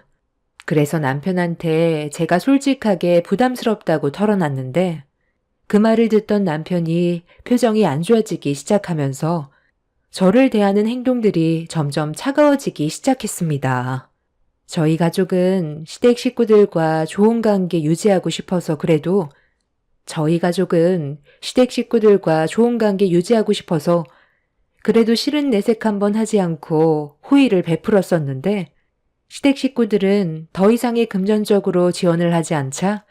그래서 남편한테 제가 솔직하게 부담스럽다고 털어놨는데 그 말을 듣던 남편이 표정이 안 좋아지기 시작하면서 저를 대하는 행동들이 점점 차가워지기 시작했습니다. 저희 가족은 시댁 식구들과 좋은 관계 유지하고 싶어서 그래도 싫은 내색 한번 하지 않고 호의를 베풀었었는데 시댁 식구들은 더 이상의 금전적으로 지원을 하지 않자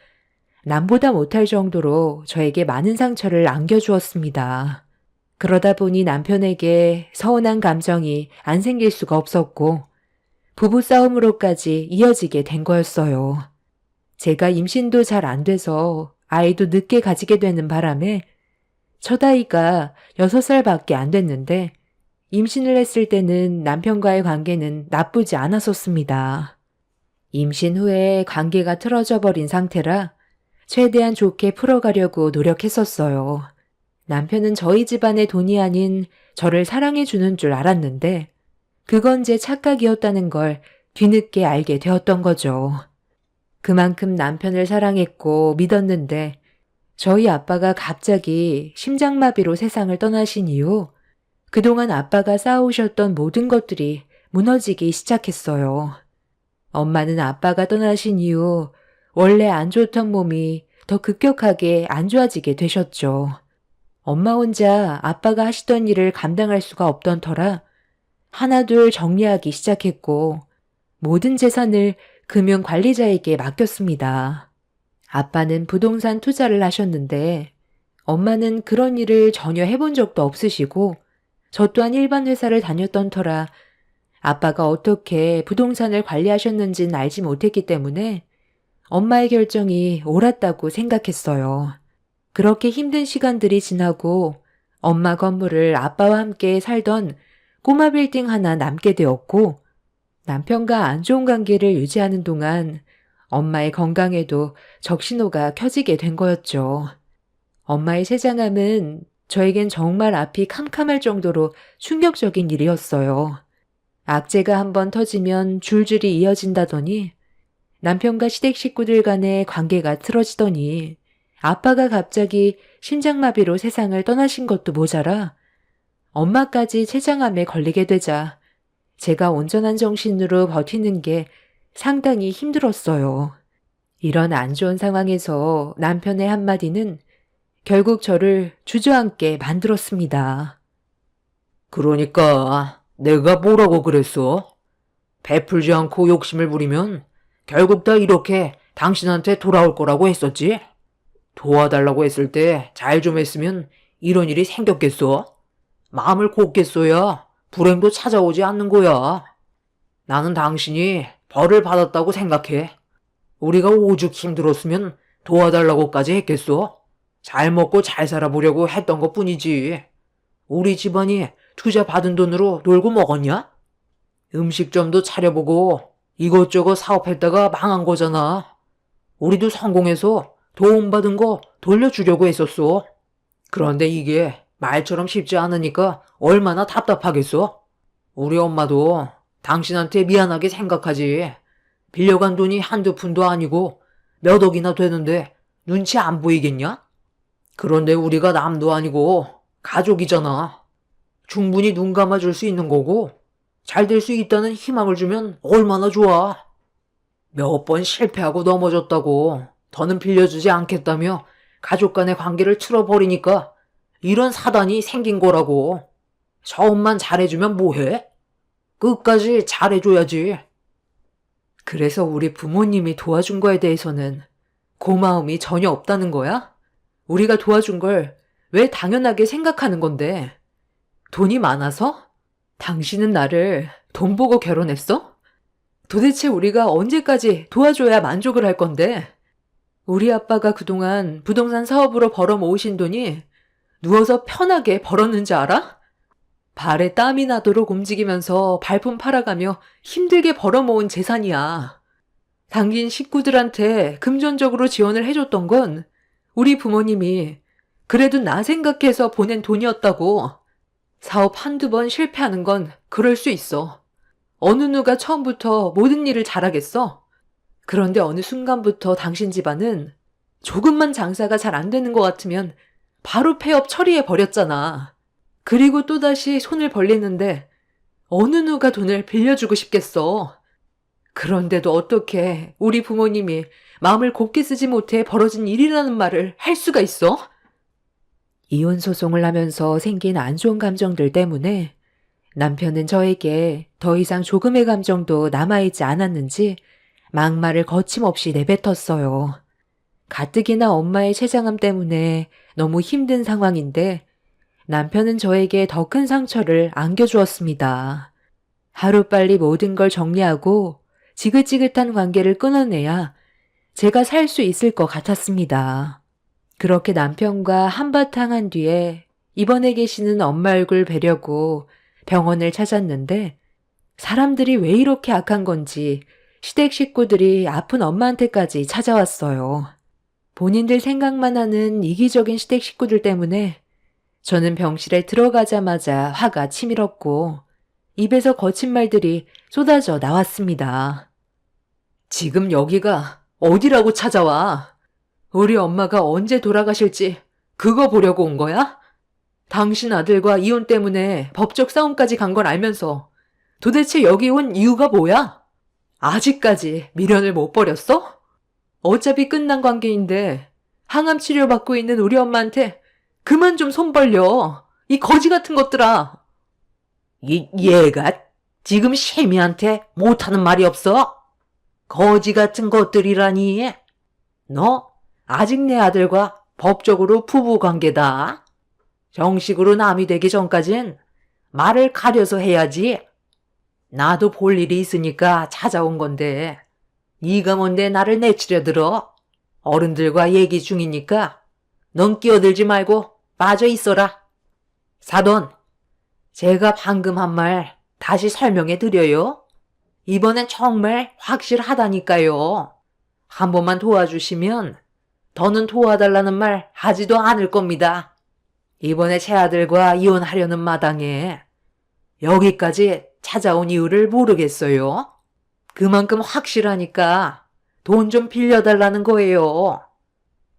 남보다 못할 정도로 저에게 많은 상처를 안겨주었습니다. 그러다 보니 남편에게 서운한 감정이 안 생길 수가 없었고 부부싸움으로까지 이어지게 된 거였어요. 제가 임신도 잘 안 돼서 아이도 늦게 가지게 되는 바람에 첫 아이가 6살밖에 안 됐는데 임신을 했을 때는 남편과의 관계는 나쁘지 않았었습니다. 임신 후에 관계가 틀어져 버린 상태라 최대한 좋게 풀어가려고 노력했었어요. 남편은 저희 집안의 돈이 아닌 저를 사랑해주는 줄 알았는데 그건 제 착각이었다는 걸 뒤늦게 알게 되었던 거죠. 그만큼 남편을 사랑했고 믿었는데 저희 아빠가 갑자기 심장마비로 세상을 떠나신 이후 그동안 아빠가 쌓아오셨던 모든 것들이 무너지기 시작했어요. 엄마는 아빠가 떠나신 이후 원래 안 좋던 몸이 더 급격하게 안 좋아지게 되셨죠. 엄마 혼자 아빠가 하시던 일을 감당할 수가 없던 터라 하나둘 정리하기 시작했고 모든 재산을 금융관리자에게 맡겼습니다. 아빠는 부동산 투자를 하셨는데 엄마는 그런 일을 전혀 해본 적도 없으시고 저 또한 일반 회사를 다녔던 터라 아빠가 어떻게 부동산을 관리하셨는지는 알지 못했기 때문에 엄마의 결정이 옳았다고 생각했어요. 그렇게 힘든 시간들이 지나고 엄마 건물을 아빠와 함께 살던 꼬마 빌딩 하나 남게 되었고 남편과 안 좋은 관계를 유지하는 동안 엄마의 건강에도 적신호가 켜지게 된 거였죠. 엄마의 췌장암은 저에겐 정말 앞이 캄캄할 정도로 충격적인 일이었어요. 악재가 한번 터지면 줄줄이 이어진다더니 남편과 시댁 식구들 간의 관계가 틀어지더니 아빠가 갑자기 심장마비로 세상을 떠나신 것도 모자라 엄마까지 췌장암에 걸리게 되자 제가 온전한 정신으로 버티는 게 상당히 힘들었어요. 이런 안 좋은 상황에서 남편의 한마디는 결국 저를 주저앉게 만들었습니다. 그러니까 내가 뭐라고 그랬어? 베풀지 않고 욕심을 부리면 결국 다 이렇게 당신한테 돌아올 거라고 했었지? 도와달라고 했을 때 잘 좀 했으면 이런 일이 생겼겠어? 마음을 곱겠어야 불행도 찾아오지 않는 거야. 나는 당신이 벌을 받았다고 생각해. 우리가 오죽 힘들었으면 도와달라고까지 했겠어? 잘 먹고 잘 살아보려고 했던 것 뿐이지. 우리 집안이 투자 받은 돈으로 놀고 먹었냐? 음식점도 차려보고 이것저것 사업했다가 망한 거잖아. 우리도 성공해서 도움받은 거 돌려주려고 했었어. 그런데 이게 말처럼 쉽지 않으니까 얼마나 답답하겠어? 우리 엄마도 당신한테 미안하게 생각하지. 빌려간 돈이 한두 푼도 아니고 몇 억이나 되는데 눈치 안 보이겠냐? 그런데 우리가 남도 아니고 가족이잖아. 충분히 눈 감아줄 수 있는 거고 잘 될 수 있다는 희망을 주면 얼마나 좋아. 몇 번 실패하고 넘어졌다고 더는 빌려주지 않겠다며 가족 간의 관계를 틀어버리니까 이런 사단이 생긴 거라고. 처음만 잘해주면 뭐해? 끝까지 잘해줘야지. 그래서 우리 부모님이 도와준 거에 대해서는 고마움이 전혀 없다는 거야? 우리가 도와준 걸 왜 당연하게 생각하는 건데? 돈이 많아서? 당신은 나를 돈 보고 결혼했어? 도대체 우리가 언제까지 도와줘야 만족을 할 건데? 우리 아빠가 그동안 부동산 사업으로 벌어 모으신 돈이 누워서 편하게 벌었는지 알아? 발에 땀이 나도록 움직이면서 발품 팔아가며 힘들게 벌어모은 재산이야. 당긴 식구들한테 금전적으로 지원을 해줬던 건 우리 부모님이 그래도 나 생각해서 보낸 돈이었다고. 사업 한두 번 실패하는 건 그럴 수 있어. 어느 누가 처음부터 모든 일을 잘하겠어? 그런데 어느 순간부터 당신 집안은 조금만 장사가 잘 안 되는 것 같으면 바로 폐업 처리해 버렸잖아. 그리고 또다시 손을 벌리는데 어느 누가 돈을 빌려주고 싶겠어. 그런데도 어떻게 우리 부모님이 마음을 곱게 쓰지 못해 벌어진 일이라는 말을 할 수가 있어? 이혼 소송을 하면서 생긴 안 좋은 감정들 때문에 남편은 저에게 더 이상 조금의 감정도 남아있지 않았는지 막말을 거침없이 내뱉었어요. 가뜩이나 엄마의 췌장암 때문에 너무 힘든 상황인데 남편은 저에게 더 큰 상처를 안겨주었습니다. 하루빨리 모든 걸 정리하고 지긋지긋한 관계를 끊어내야 제가 살 수 있을 것 같았습니다. 그렇게 남편과 한바탕 한 뒤에 입원해 계시는 엄마 얼굴 뵈려고 병원을 찾았는데 사람들이 왜 이렇게 악한 건지 시댁 식구들이 아픈 엄마한테까지 찾아왔어요. 본인들 생각만 하는 이기적인 시댁 식구들 때문에 저는 병실에 들어가자마자 화가 치밀었고 입에서 거친 말들이 쏟아져 나왔습니다. 지금 여기가 어디라고 찾아와? 우리 엄마가 언제 돌아가실지 그거 보려고 온 거야? 당신 아들과 이혼 때문에 법적 싸움까지 간 걸 알면서 도대체 여기 온 이유가 뭐야? 아직까지 미련을 못 버렸어? 어차피 끝난 관계인데 항암 치료받고 있는 우리 엄마한테 그만 좀 손 벌려. 이 거지 같은 것들아. 얘가 지금 셰미한테 못하는 말이 없어? 거지 같은 것들이라니. 너 아직 내 아들과 법적으로 부부관계다. 정식으로 남이 되기 전까진 말을 가려서 해야지. 나도 볼 일이 있으니까 찾아온 건데 네가 뭔데 나를 내치려 들어? 어른들과 얘기 중이니까 넌 끼어들지 말고 빠져 있어라. 사돈, 제가 방금 한 말 다시 설명해 드려요. 이번엔 정말 확실하다니까요. 한 번만 도와주시면 더는 도와달라는 말 하지도 않을 겁니다. 이번에 제 아들과 이혼하려는 마당에 여기까지 찾아온 이유를 모르겠어요. 그만큼 확실하니까 돈 좀 빌려달라는 거예요.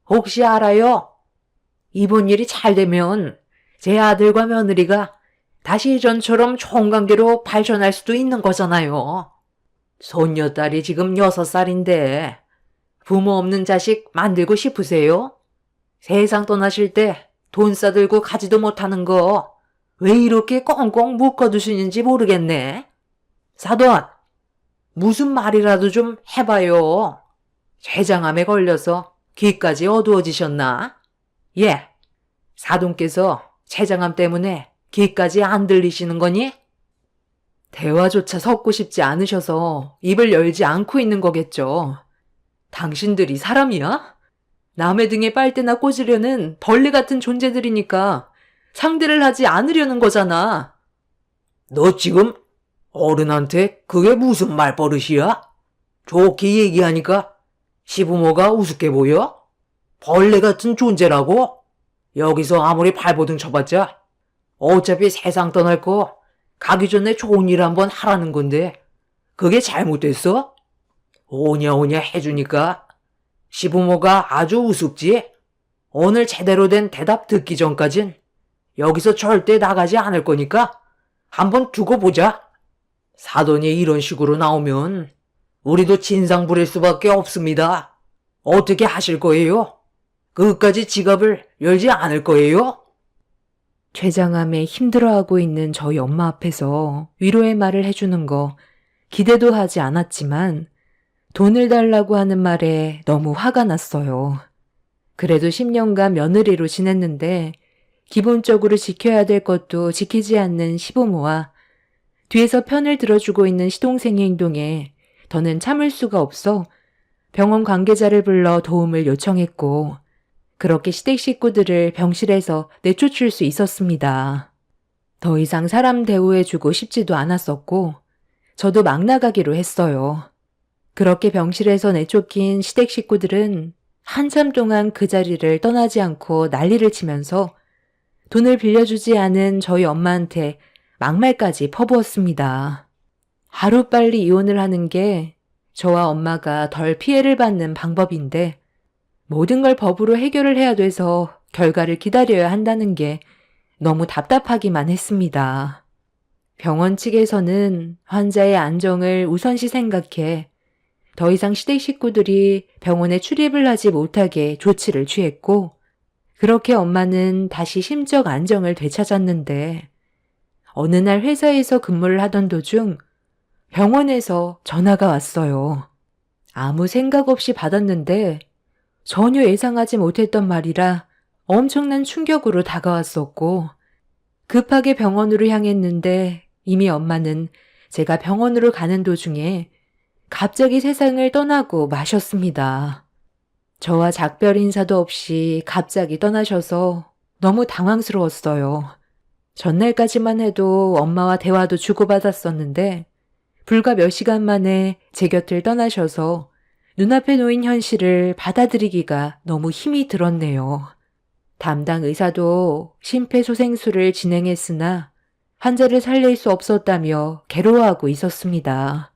혹시 알아요? 이번 일이 잘 되면 제 아들과 며느리가 다시 예전처럼 좋은 관계로 발전할 수도 있는 거잖아요. 손녀딸이 지금 6살인데 부모 없는 자식 만들고 싶으세요? 세상 떠나실 때 돈 싸들고 가지도 못하는 거 왜 이렇게 꽁꽁 묶어두시는지 모르겠네. 사돈, 무슨 말이라도 좀 해봐요. 췌장암에 걸려서 귀까지 어두워지셨나? 예, 사돈께서 췌장암 때문에 귀까지 안 들리시는 거니? 대화조차 섞고 싶지 않으셔서 입을 열지 않고 있는 거겠죠. 당신들이 사람이야? 남의 등에 빨대나 꽂으려는 벌레 같은 존재들이니까 상대를 하지 않으려는 거잖아. 너 지금 어른한테 그게 무슨 말버릇이야? 좋게 얘기하니까 시부모가 우습게 보여? 벌레 같은 존재라고? 여기서 아무리 발버둥 쳐봤자 어차피 세상 떠날 거 가기 전에 좋은 일 한번 하라는 건데 그게 잘못됐어? 오냐오냐 해주니까 시부모가 아주 우습지? 오늘 제대로 된 대답 듣기 전까진 여기서 절대 나가지 않을 거니까 한번 두고 보자. 사돈이 이런 식으로 나오면 우리도 진상 부릴 수밖에 없습니다. 어떻게 하실 거예요? 끝까지 지갑을 열지 않을 거예요? 췌장암에 힘들어하고 있는 저희 엄마 앞에서 위로의 말을 해주는 거 기대도 하지 않았지만 돈을 달라고 하는 말에 너무 화가 났어요. 그래도 10년간 며느리로 지냈는데 기본적으로 지켜야 될 것도 지키지 않는 시부모와 뒤에서 편을 들어주고 있는 시동생의 행동에 더는 참을 수가 없어 병원 관계자를 불러 도움을 요청했고 그렇게 시댁 식구들을 병실에서 내쫓을 수 있었습니다. 더 이상 사람 대우해주고 싶지도 않았었고 저도 막 나가기로 했어요. 그렇게 병실에서 내쫓긴 시댁 식구들은 한참 동안 그 자리를 떠나지 않고 난리를 치면서 돈을 빌려주지 않은 저희 엄마한테 막말까지 퍼부었습니다. 하루빨리 이혼을 하는 게 저와 엄마가 덜 피해를 받는 방법인데 모든 걸 법으로 해결을 해야 돼서 결과를 기다려야 한다는 게 너무 답답하기만 했습니다. 병원 측에서는 환자의 안정을 우선시 생각해 더 이상 시댁 식구들이 병원에 출입을 하지 못하게 조치를 취했고 그렇게 엄마는 다시 심적 안정을 되찾았는데 어느 날 회사에서 근무를 하던 도중 병원에서 전화가 왔어요. 아무 생각 없이 받았는데 전혀 예상하지 못했던 말이라 엄청난 충격으로 다가왔었고 급하게 병원으로 향했는데 이미 엄마는 제가 병원으로 가는 도중에 갑자기 세상을 떠나고 마셨습니다. 저와 작별 인사도 없이 갑자기 떠나셔서 너무 당황스러웠어요. 전날까지만 해도 엄마와 대화도 주고받았었는데 불과 몇 시간 만에 제 곁을 떠나셔서 눈앞에 놓인 현실을 받아들이기가 너무 힘이 들었네요. 담당 의사도 심폐소생술을 진행했으나 환자를 살릴 수 없었다며 괴로워하고 있었습니다.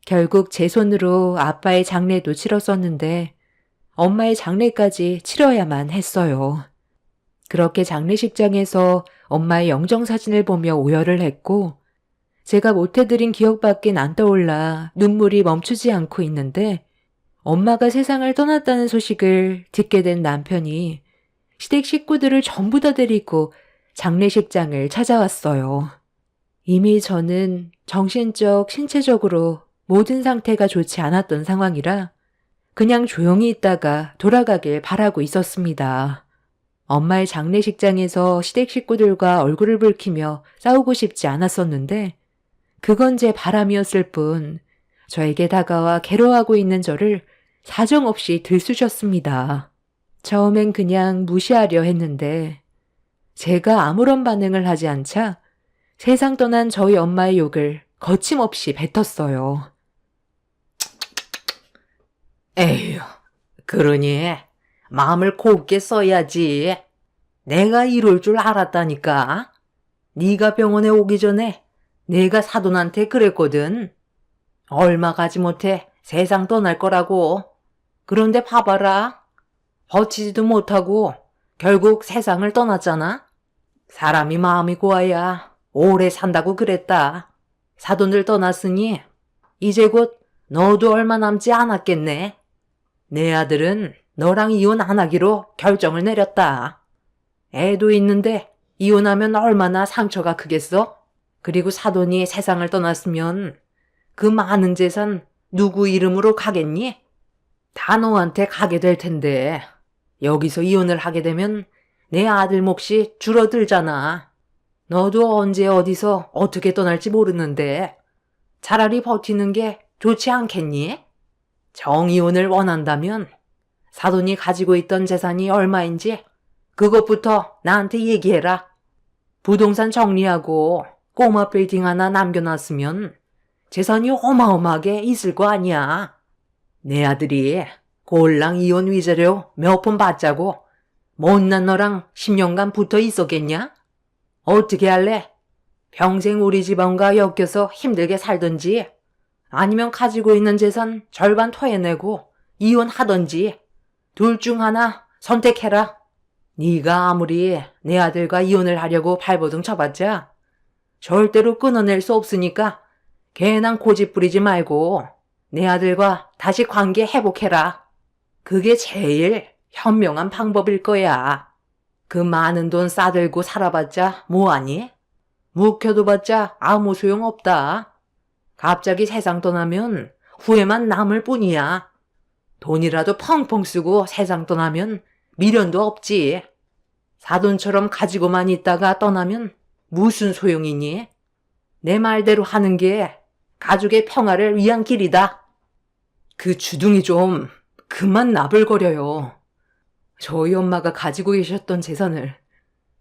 결국 제 손으로 아빠의 장례도 치렀었는데 엄마의 장례까지 치러야만 했어요. 그렇게 장례식장에서 엄마의 영정사진을 보며 오열을 했고 제가 못해드린 기억밖엔 안 떠올라 눈물이 멈추지 않고 있는데 엄마가 세상을 떠났다는 소식을 듣게 된 남편이 시댁 식구들을 전부 다 데리고 장례식장을 찾아왔어요. 이미 저는 정신적, 신체적으로 모든 상태가 좋지 않았던 상황이라 그냥 조용히 있다가 돌아가길 바라고 있었습니다. 엄마의 장례식장에서 시댁 식구들과 얼굴을 붉히며 싸우고 싶지 않았었는데 그건 제 바람이었을 뿐 저에게 다가와 괴로워하고 있는 저를 사정없이 들쑤셨습니다. 처음엔 그냥 무시하려 했는데 제가 아무런 반응을 하지 않자 세상 떠난 저희 엄마의 욕을 거침없이 뱉었어요. 에휴, 그러니 마음을 곱게 써야지. 내가 이럴 줄 알았다니까. 네가 병원에 오기 전에 내가 사돈한테 그랬거든. 얼마 가지 못해 세상 떠날 거라고. 그런데 봐봐라. 버티지도 못하고 결국 세상을 떠났잖아. 사람이 마음이 고와야 오래 산다고 그랬다. 사돈들 떠났으니 이제 곧 너도 얼마 남지 않았겠네. 내 아들은 너랑 이혼 안 하기로 결정을 내렸다. 애도 있는데 이혼하면 얼마나 상처가 크겠어? 그리고 사돈이 세상을 떠났으면 그 많은 재산 누구 이름으로 가겠니? 다 너한테 가게 될 텐데 여기서 이혼을 하게 되면 내 아들 몫이 줄어들잖아. 너도 언제 어디서 어떻게 떠날지 모르는데 차라리 버티는 게 좋지 않겠니? 정이혼을 원한다면 사돈이 가지고 있던 재산이 얼마인지 그것부터 나한테 얘기해라. 부동산 정리하고 꼬마 빌딩 하나 남겨놨으면 재산이 어마어마하게 있을 거 아니야. 내 아들이 꼴랑 이혼 위자료 몇 번 받자고 못난 너랑 10년간 붙어 있었겠냐? 어떻게 할래? 평생 우리 집안과 엮여서 힘들게 살던지 아니면 가지고 있는 재산 절반 토해내고 이혼하던지 둘 중 하나 선택해라. 네가 아무리 내 아들과 이혼을 하려고 발버둥 쳐봤자 절대로 끊어낼 수 없으니까 괜한 고집 부리지 말고 내 아들과 다시 관계 회복해라. 그게 제일 현명한 방법일 거야. 그 많은 돈 싸들고 살아봤자 뭐하니? 묵혀둬봤자 아무 소용없다. 갑자기 세상 떠나면 후회만 남을 뿐이야. 돈이라도 펑펑 쓰고 세상 떠나면 미련도 없지. 사돈처럼 가지고만 있다가 떠나면 무슨 소용이니? 내 말대로 하는 게 가족의 평화를 위한 길이다. 그 주둥이 좀 그만 나불거려요. 저희 엄마가 가지고 계셨던 재산을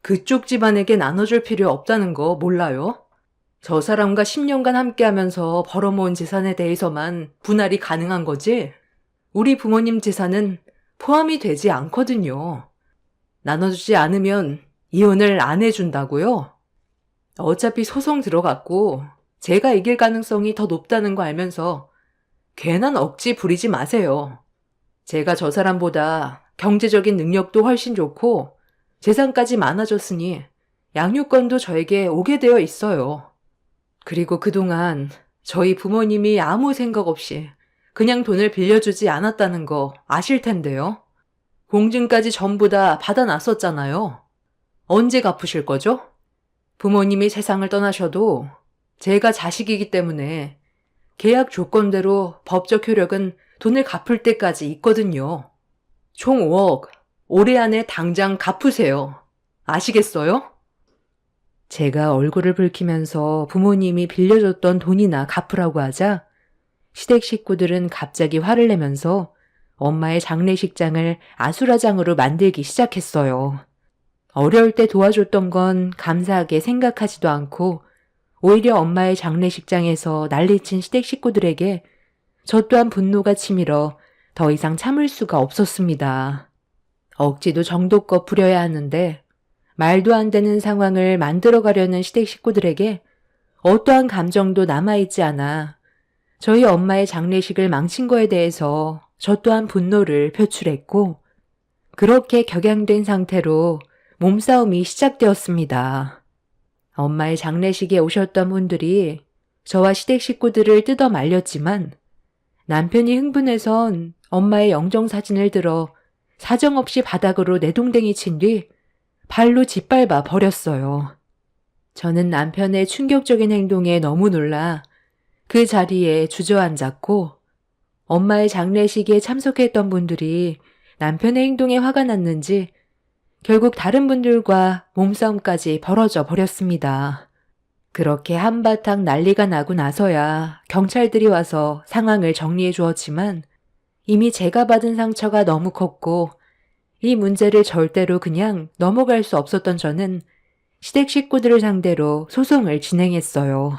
그쪽 집안에게 나눠줄 필요 없다는 거 몰라요? 저 사람과 10년간 함께하면서 벌어모은 재산에 대해서만 분할이 가능한 거지 우리 부모님 재산은 포함이 되지 않거든요. 나눠주지 않으면 이혼을 안 해준다고요? 어차피 소송 들어갔고 제가 이길 가능성이 더 높다는 거 알면서 괜한 억지 부리지 마세요. 제가 저 사람보다 경제적인 능력도 훨씬 좋고 재산까지 많아졌으니 양육권도 저에게 오게 되어 있어요. 그리고 그동안 저희 부모님이 아무 생각 없이 그냥 돈을 빌려주지 않았다는 거 아실 텐데요. 공증까지 전부 다 받아놨었잖아요. 언제 갚으실 거죠? 부모님이 세상을 떠나셔도 제가 자식이기 때문에 계약 조건대로 법적 효력은 돈을 갚을 때까지 있거든요. 총 5억, 올해 안에 당장 갚으세요. 아시겠어요? 제가 얼굴을 붉히면서 부모님이 빌려줬던 돈이나 갚으라고 하자 시댁 식구들은 갑자기 화를 내면서 엄마의 장례식장을 아수라장으로 만들기 시작했어요. 어려울 때 도와줬던 건 감사하게 생각하지도 않고 오히려 엄마의 장례식장에서 난리친 시댁 식구들에게 저 또한 분노가 치밀어 더 이상 참을 수가 없었습니다. 억지도 정도껏 부려야 하는데 말도 안 되는 상황을 만들어가려는 시댁 식구들에게 어떠한 감정도 남아있지 않아 저희 엄마의 장례식을 망친 거에 대해서 저 또한 분노를 표출했고 그렇게 격양된 상태로 몸싸움이 시작되었습니다. 엄마의 장례식에 오셨던 분들이 저와 시댁 식구들을 뜯어 말렸지만 남편이 흥분해선 엄마의 영정사진을 들어 사정없이 바닥으로 내동댕이 친 뒤 발로 짓밟아 버렸어요. 저는 남편의 충격적인 행동에 너무 놀라 그 자리에 주저앉았고 엄마의 장례식에 참석했던 분들이 남편의 행동에 화가 났는지 결국 다른 분들과 몸싸움까지 벌어져 버렸습니다. 그렇게 한바탕 난리가 나고 나서야 경찰들이 와서 상황을 정리해 주었지만 이미 제가 받은 상처가 너무 컸고 이 문제를 절대로 그냥 넘어갈 수 없었던 저는 시댁 식구들을 상대로 소송을 진행했어요.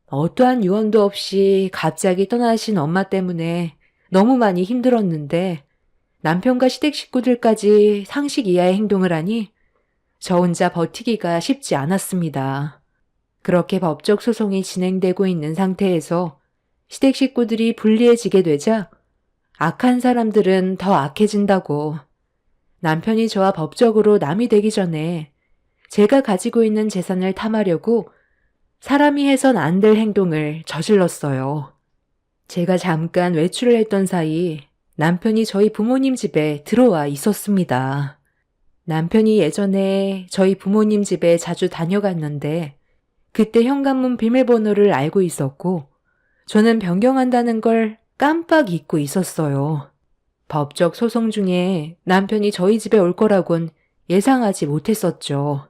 어떠한 유언도 없이 갑자기 떠나신 엄마 때문에 너무 많이 힘들었는데 남편과 시댁 식구들까지 상식 이하의 행동을 하니 저 혼자 버티기가 쉽지 않았습니다. 그렇게 법적 소송이 진행되고 있는 상태에서 시댁 식구들이 불리해지게 되자 악한 사람들은 더 악해진다고 남편이 저와 법적으로 남이 되기 전에 제가 가지고 있는 재산을 탐하려고 사람이 해선 안 될 행동을 저질렀어요. 제가 잠깐 외출을 했던 사이 남편이 저희 부모님 집에 들어와 있었습니다. 남편이 예전에 저희 부모님 집에 자주 다녀갔는데 그때 현관문 비밀번호를 알고 있었고 저는 변경한다는 걸 깜빡 잊고 있었어요. 법적 소송 중에 남편이 저희 집에 올 거라곤 예상하지 못했었죠.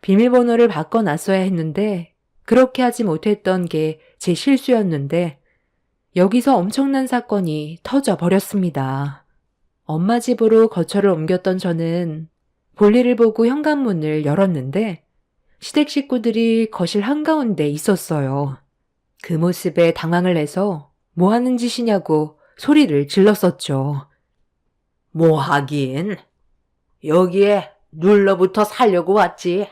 비밀번호를 바꿔놨어야 했는데 그렇게 하지 못했던 게 제 실수였는데 여기서 엄청난 사건이 터져 버렸습니다. 엄마 집으로 거처를 옮겼던 저는 볼일을 보고 현관문을 열었는데 시댁 식구들이 거실 한가운데 있었어요. 그 모습에 당황을 해서 뭐 하는 짓이냐고 소리를 질렀었죠. 뭐 하긴. 여기에 눌러붙어 살려고 왔지.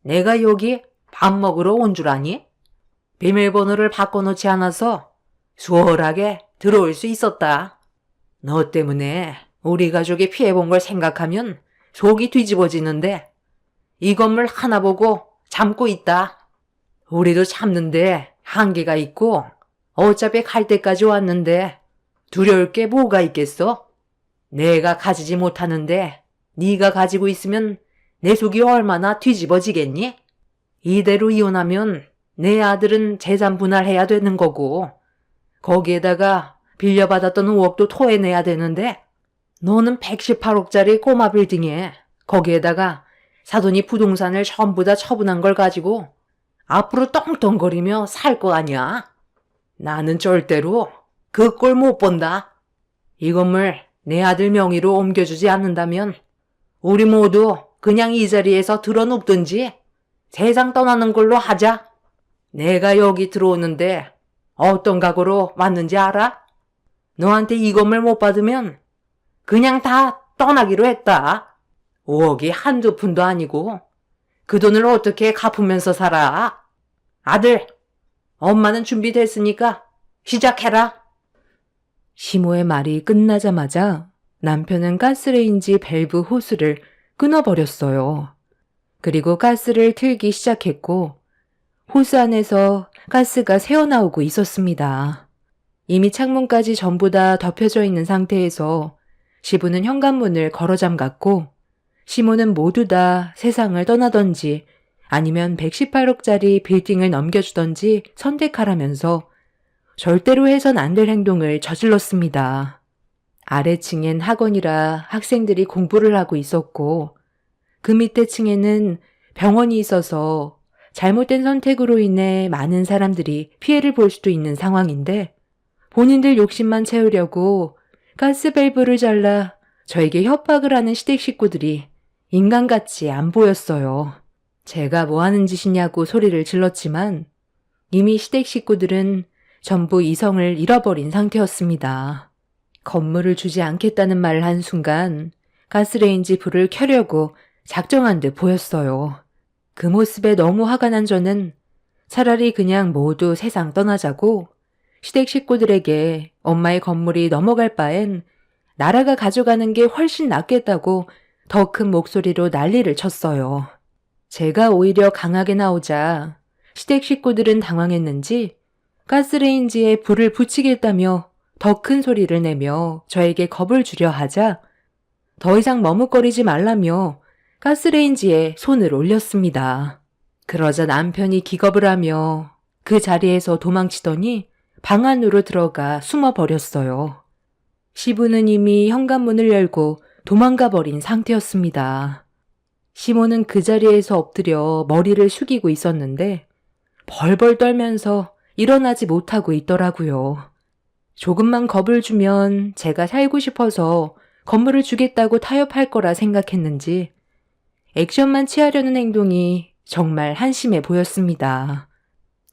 내가 여기 밥 먹으러 온 줄 아니? 비밀번호를 바꿔놓지 않아서 수월하게 들어올 수 있었다. 너 때문에 우리 가족이 피해본 걸 생각하면 속이 뒤집어지는데 이 건물 하나 보고 참고 있다. 우리도 참는데 한계가 있고 어차피 갈 때까지 왔는데 두려울 게 뭐가 있겠어? 내가 가지지 못하는데 네가 가지고 있으면 내 속이 얼마나 뒤집어지겠니? 이대로 이혼하면 내 아들은 재산 분할해야 되는 거고 거기에다가 빌려받았던 5억도 토해내야 되는데 너는 118억짜리 꼬마 빌딩에 거기에다가 사돈이 부동산을 전부 다 처분한 걸 가지고 앞으로 떵떵거리며 살 거 아니야? 나는 절대로 그 꼴 못 본다. 이 건물 내 아들 명의로 옮겨주지 않는다면 우리 모두 그냥 이 자리에서 드러눕든지 세상 떠나는 걸로 하자. 내가 여기 들어오는데 어떤 각오로 왔는지 알아? 너한테 이 건물 못 받으면 그냥 다 떠나기로 했다. 5억이 한두 푼도 아니고 그 돈을 어떻게 갚으면서 살아? 아들, 엄마는 준비됐으니까 시작해라. 시모의 말이 끝나자마자 남편은 가스레인지 밸브 호스를 끊어버렸어요. 그리고 가스를 틀기 시작했고 호스 안에서 가스가 새어나오고 있었습니다. 이미 창문까지 전부 다 덮여져 있는 상태에서 시부는 현관문을 걸어 잠갔고 시모는 모두 다 세상을 떠나던지 아니면 118억짜리 빌딩을 넘겨주던지 선택하라면서 절대로 해선 안 될 행동을 저질렀습니다. 아래층엔 학원이라 학생들이 공부를 하고 있었고 그 밑에 층에는 병원이 있어서 잘못된 선택으로 인해 많은 사람들이 피해를 볼 수도 있는 상황인데 본인들 욕심만 채우려고 가스 밸브를 잘라 저에게 협박을 하는 시댁 식구들이 인간같이 안 보였어요. 제가 뭐 하는 짓이냐고 소리를 질렀지만 이미 시댁 식구들은 전부 이성을 잃어버린 상태였습니다. 건물을 주지 않겠다는 말을 한 순간 가스레인지 불을 켜려고 작정한 듯 보였어요. 그 모습에 너무 화가 난 저는 차라리 그냥 모두 세상 떠나자고 시댁 식구들에게 엄마의 건물이 넘어갈 바엔 나라가 가져가는 게 훨씬 낫겠다고 더 큰 목소리로 난리를 쳤어요. 제가 오히려 강하게 나오자 시댁 식구들은 당황했는지 가스레인지에 불을 붙이겠다며 더 큰 소리를 내며 저에게 겁을 주려 하자 더 이상 머뭇거리지 말라며 가스레인지에 손을 올렸습니다. 그러자 남편이 기겁을 하며 그 자리에서 도망치더니 방 안으로 들어가 숨어버렸어요. 시부는 이미 현관문을 열고 도망가 버린 상태였습니다. 시모는 그 자리에서 엎드려 머리를 숙이고 있었는데 벌벌 떨면서 일어나지 못하고 있더라고요. 조금만 겁을 주면 제가 살고 싶어서 건물을 주겠다고 타협할 거라 생각했는지 액션만 취하려는 행동이 정말 한심해 보였습니다.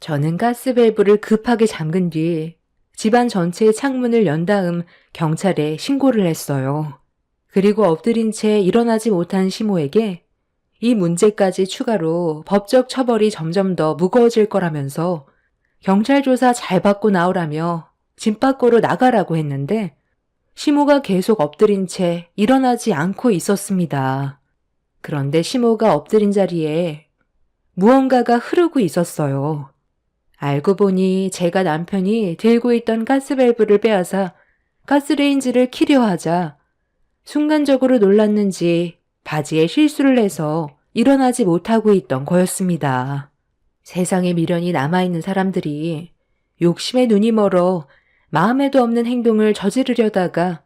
저는 가스밸브를 급하게 잠근 뒤 집안 전체의 창문을 연 다음 경찰에 신고를 했어요. 그리고 엎드린 채 일어나지 못한 시모에게 이 문제까지 추가로 법적 처벌이 점점 더 무거워질 거라면서 경찰 조사 잘 받고 나오라며 집 밖으로 나가라고 했는데 시모가 계속 엎드린 채 일어나지 않고 있었습니다. 그런데 시모가 엎드린 자리에 무언가가 흐르고 있었어요. 알고 보니 제가 남편이 들고 있던 가스밸브를 빼앗아 가스레인지를 키려 하자 순간적으로 놀랐는지 바지에 실수를 해서 일어나지 못하고 있던 거였습니다. 세상에 미련이 남아있는 사람들이 욕심에 눈이 멀어 마음에도 없는 행동을 저지르려다가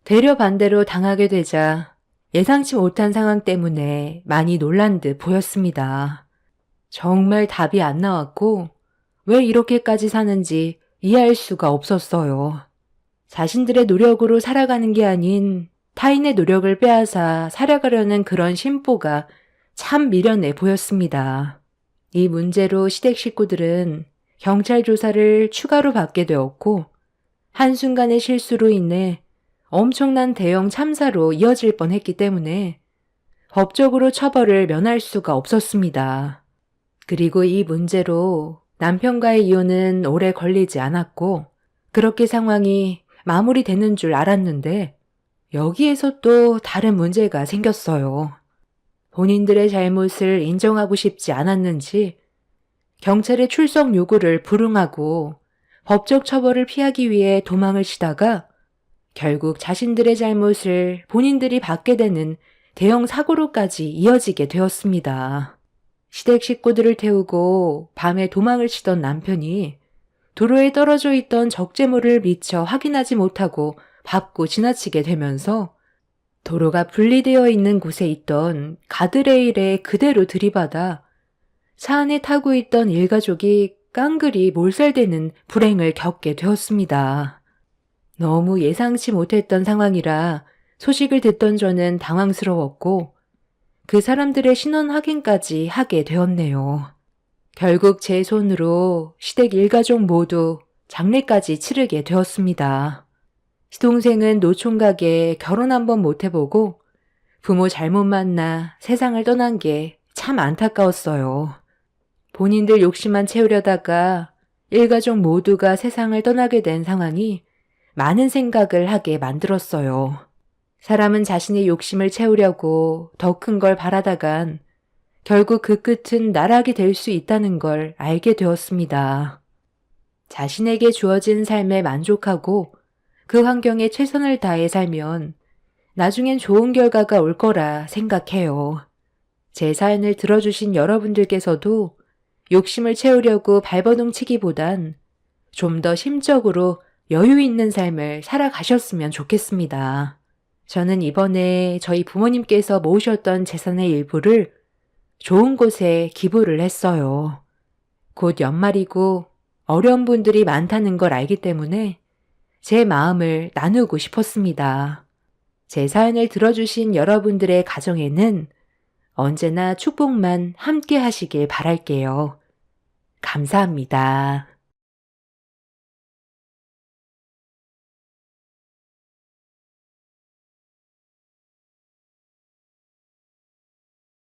되려 반대로 당하게 되자 예상치 못한 상황 때문에 많이 놀란 듯 보였습니다. 정말 답이 안 나왔고 왜 이렇게까지 사는지 이해할 수가 없었어요. 자신들의 노력으로 살아가는 게 아닌 타인의 노력을 빼앗아 살아가려는 그런 심보가 참 미련해 보였습니다. 이 문제로 시댁 식구들은 경찰 조사를 추가로 받게 되었고 한순간의 실수로 인해 엄청난 대형 참사로 이어질 뻔했기 때문에 법적으로 처벌을 면할 수가 없었습니다. 그리고 이 문제로 남편과의 이혼은 오래 걸리지 않았고 그렇게 상황이 마무리되는 줄 알았는데 여기에서 또 다른 문제가 생겼어요. 본인들의 잘못을 인정하고 싶지 않았는지 경찰의 출석 요구를 불응하고 법적 처벌을 피하기 위해 도망을 치다가 결국 자신들의 잘못을 본인들이 받게 되는 대형 사고로까지 이어지게 되었습니다. 시댁 식구들을 태우고 밤에 도망을 치던 남편이 도로에 떨어져 있던 적재물을 미처 확인하지 못하고 밟고 지나치게 되면서 도로가 분리되어 있는 곳에 있던 가드레일에 그대로 들이받아 차 안에 타고 있던 일가족이 깡그리 몰살되는 불행을 겪게 되었습니다. 너무 예상치 못했던 상황이라 소식을 듣던 저는 당황스러웠고 그 사람들의 신원 확인까지 하게 되었네요. 결국 제 손으로 시댁 일가족 모두 장례까지 치르게 되었습니다. 시동생은 노총각에 결혼 한번 못 해보고 부모 잘못 만나 세상을 떠난 게 참 안타까웠어요. 본인들 욕심만 채우려다가 일가족 모두가 세상을 떠나게 된 상황이 많은 생각을 하게 만들었어요. 사람은 자신의 욕심을 채우려고 더 큰 걸 바라다간 결국 그 끝은 나락이 될 수 있다는 걸 알게 되었습니다. 자신에게 주어진 삶에 만족하고 그 환경에 최선을 다해 살면 나중엔 좋은 결과가 올 거라 생각해요. 제 사연을 들어주신 여러분들께서도 욕심을 채우려고 발버둥 치기보단 좀 더 심적으로 여유 있는 삶을 살아가셨으면 좋겠습니다. 저는 이번에 저희 부모님께서 모으셨던 재산의 일부를 좋은 곳에 기부를 했어요. 곧 연말이고 어려운 분들이 많다는 걸 알기 때문에 제 마음을 나누고 싶었습니다. 제 사연을 들어주신 여러분들의 가정에는 언제나 축복만 함께 하시길 바랄게요. 감사합니다.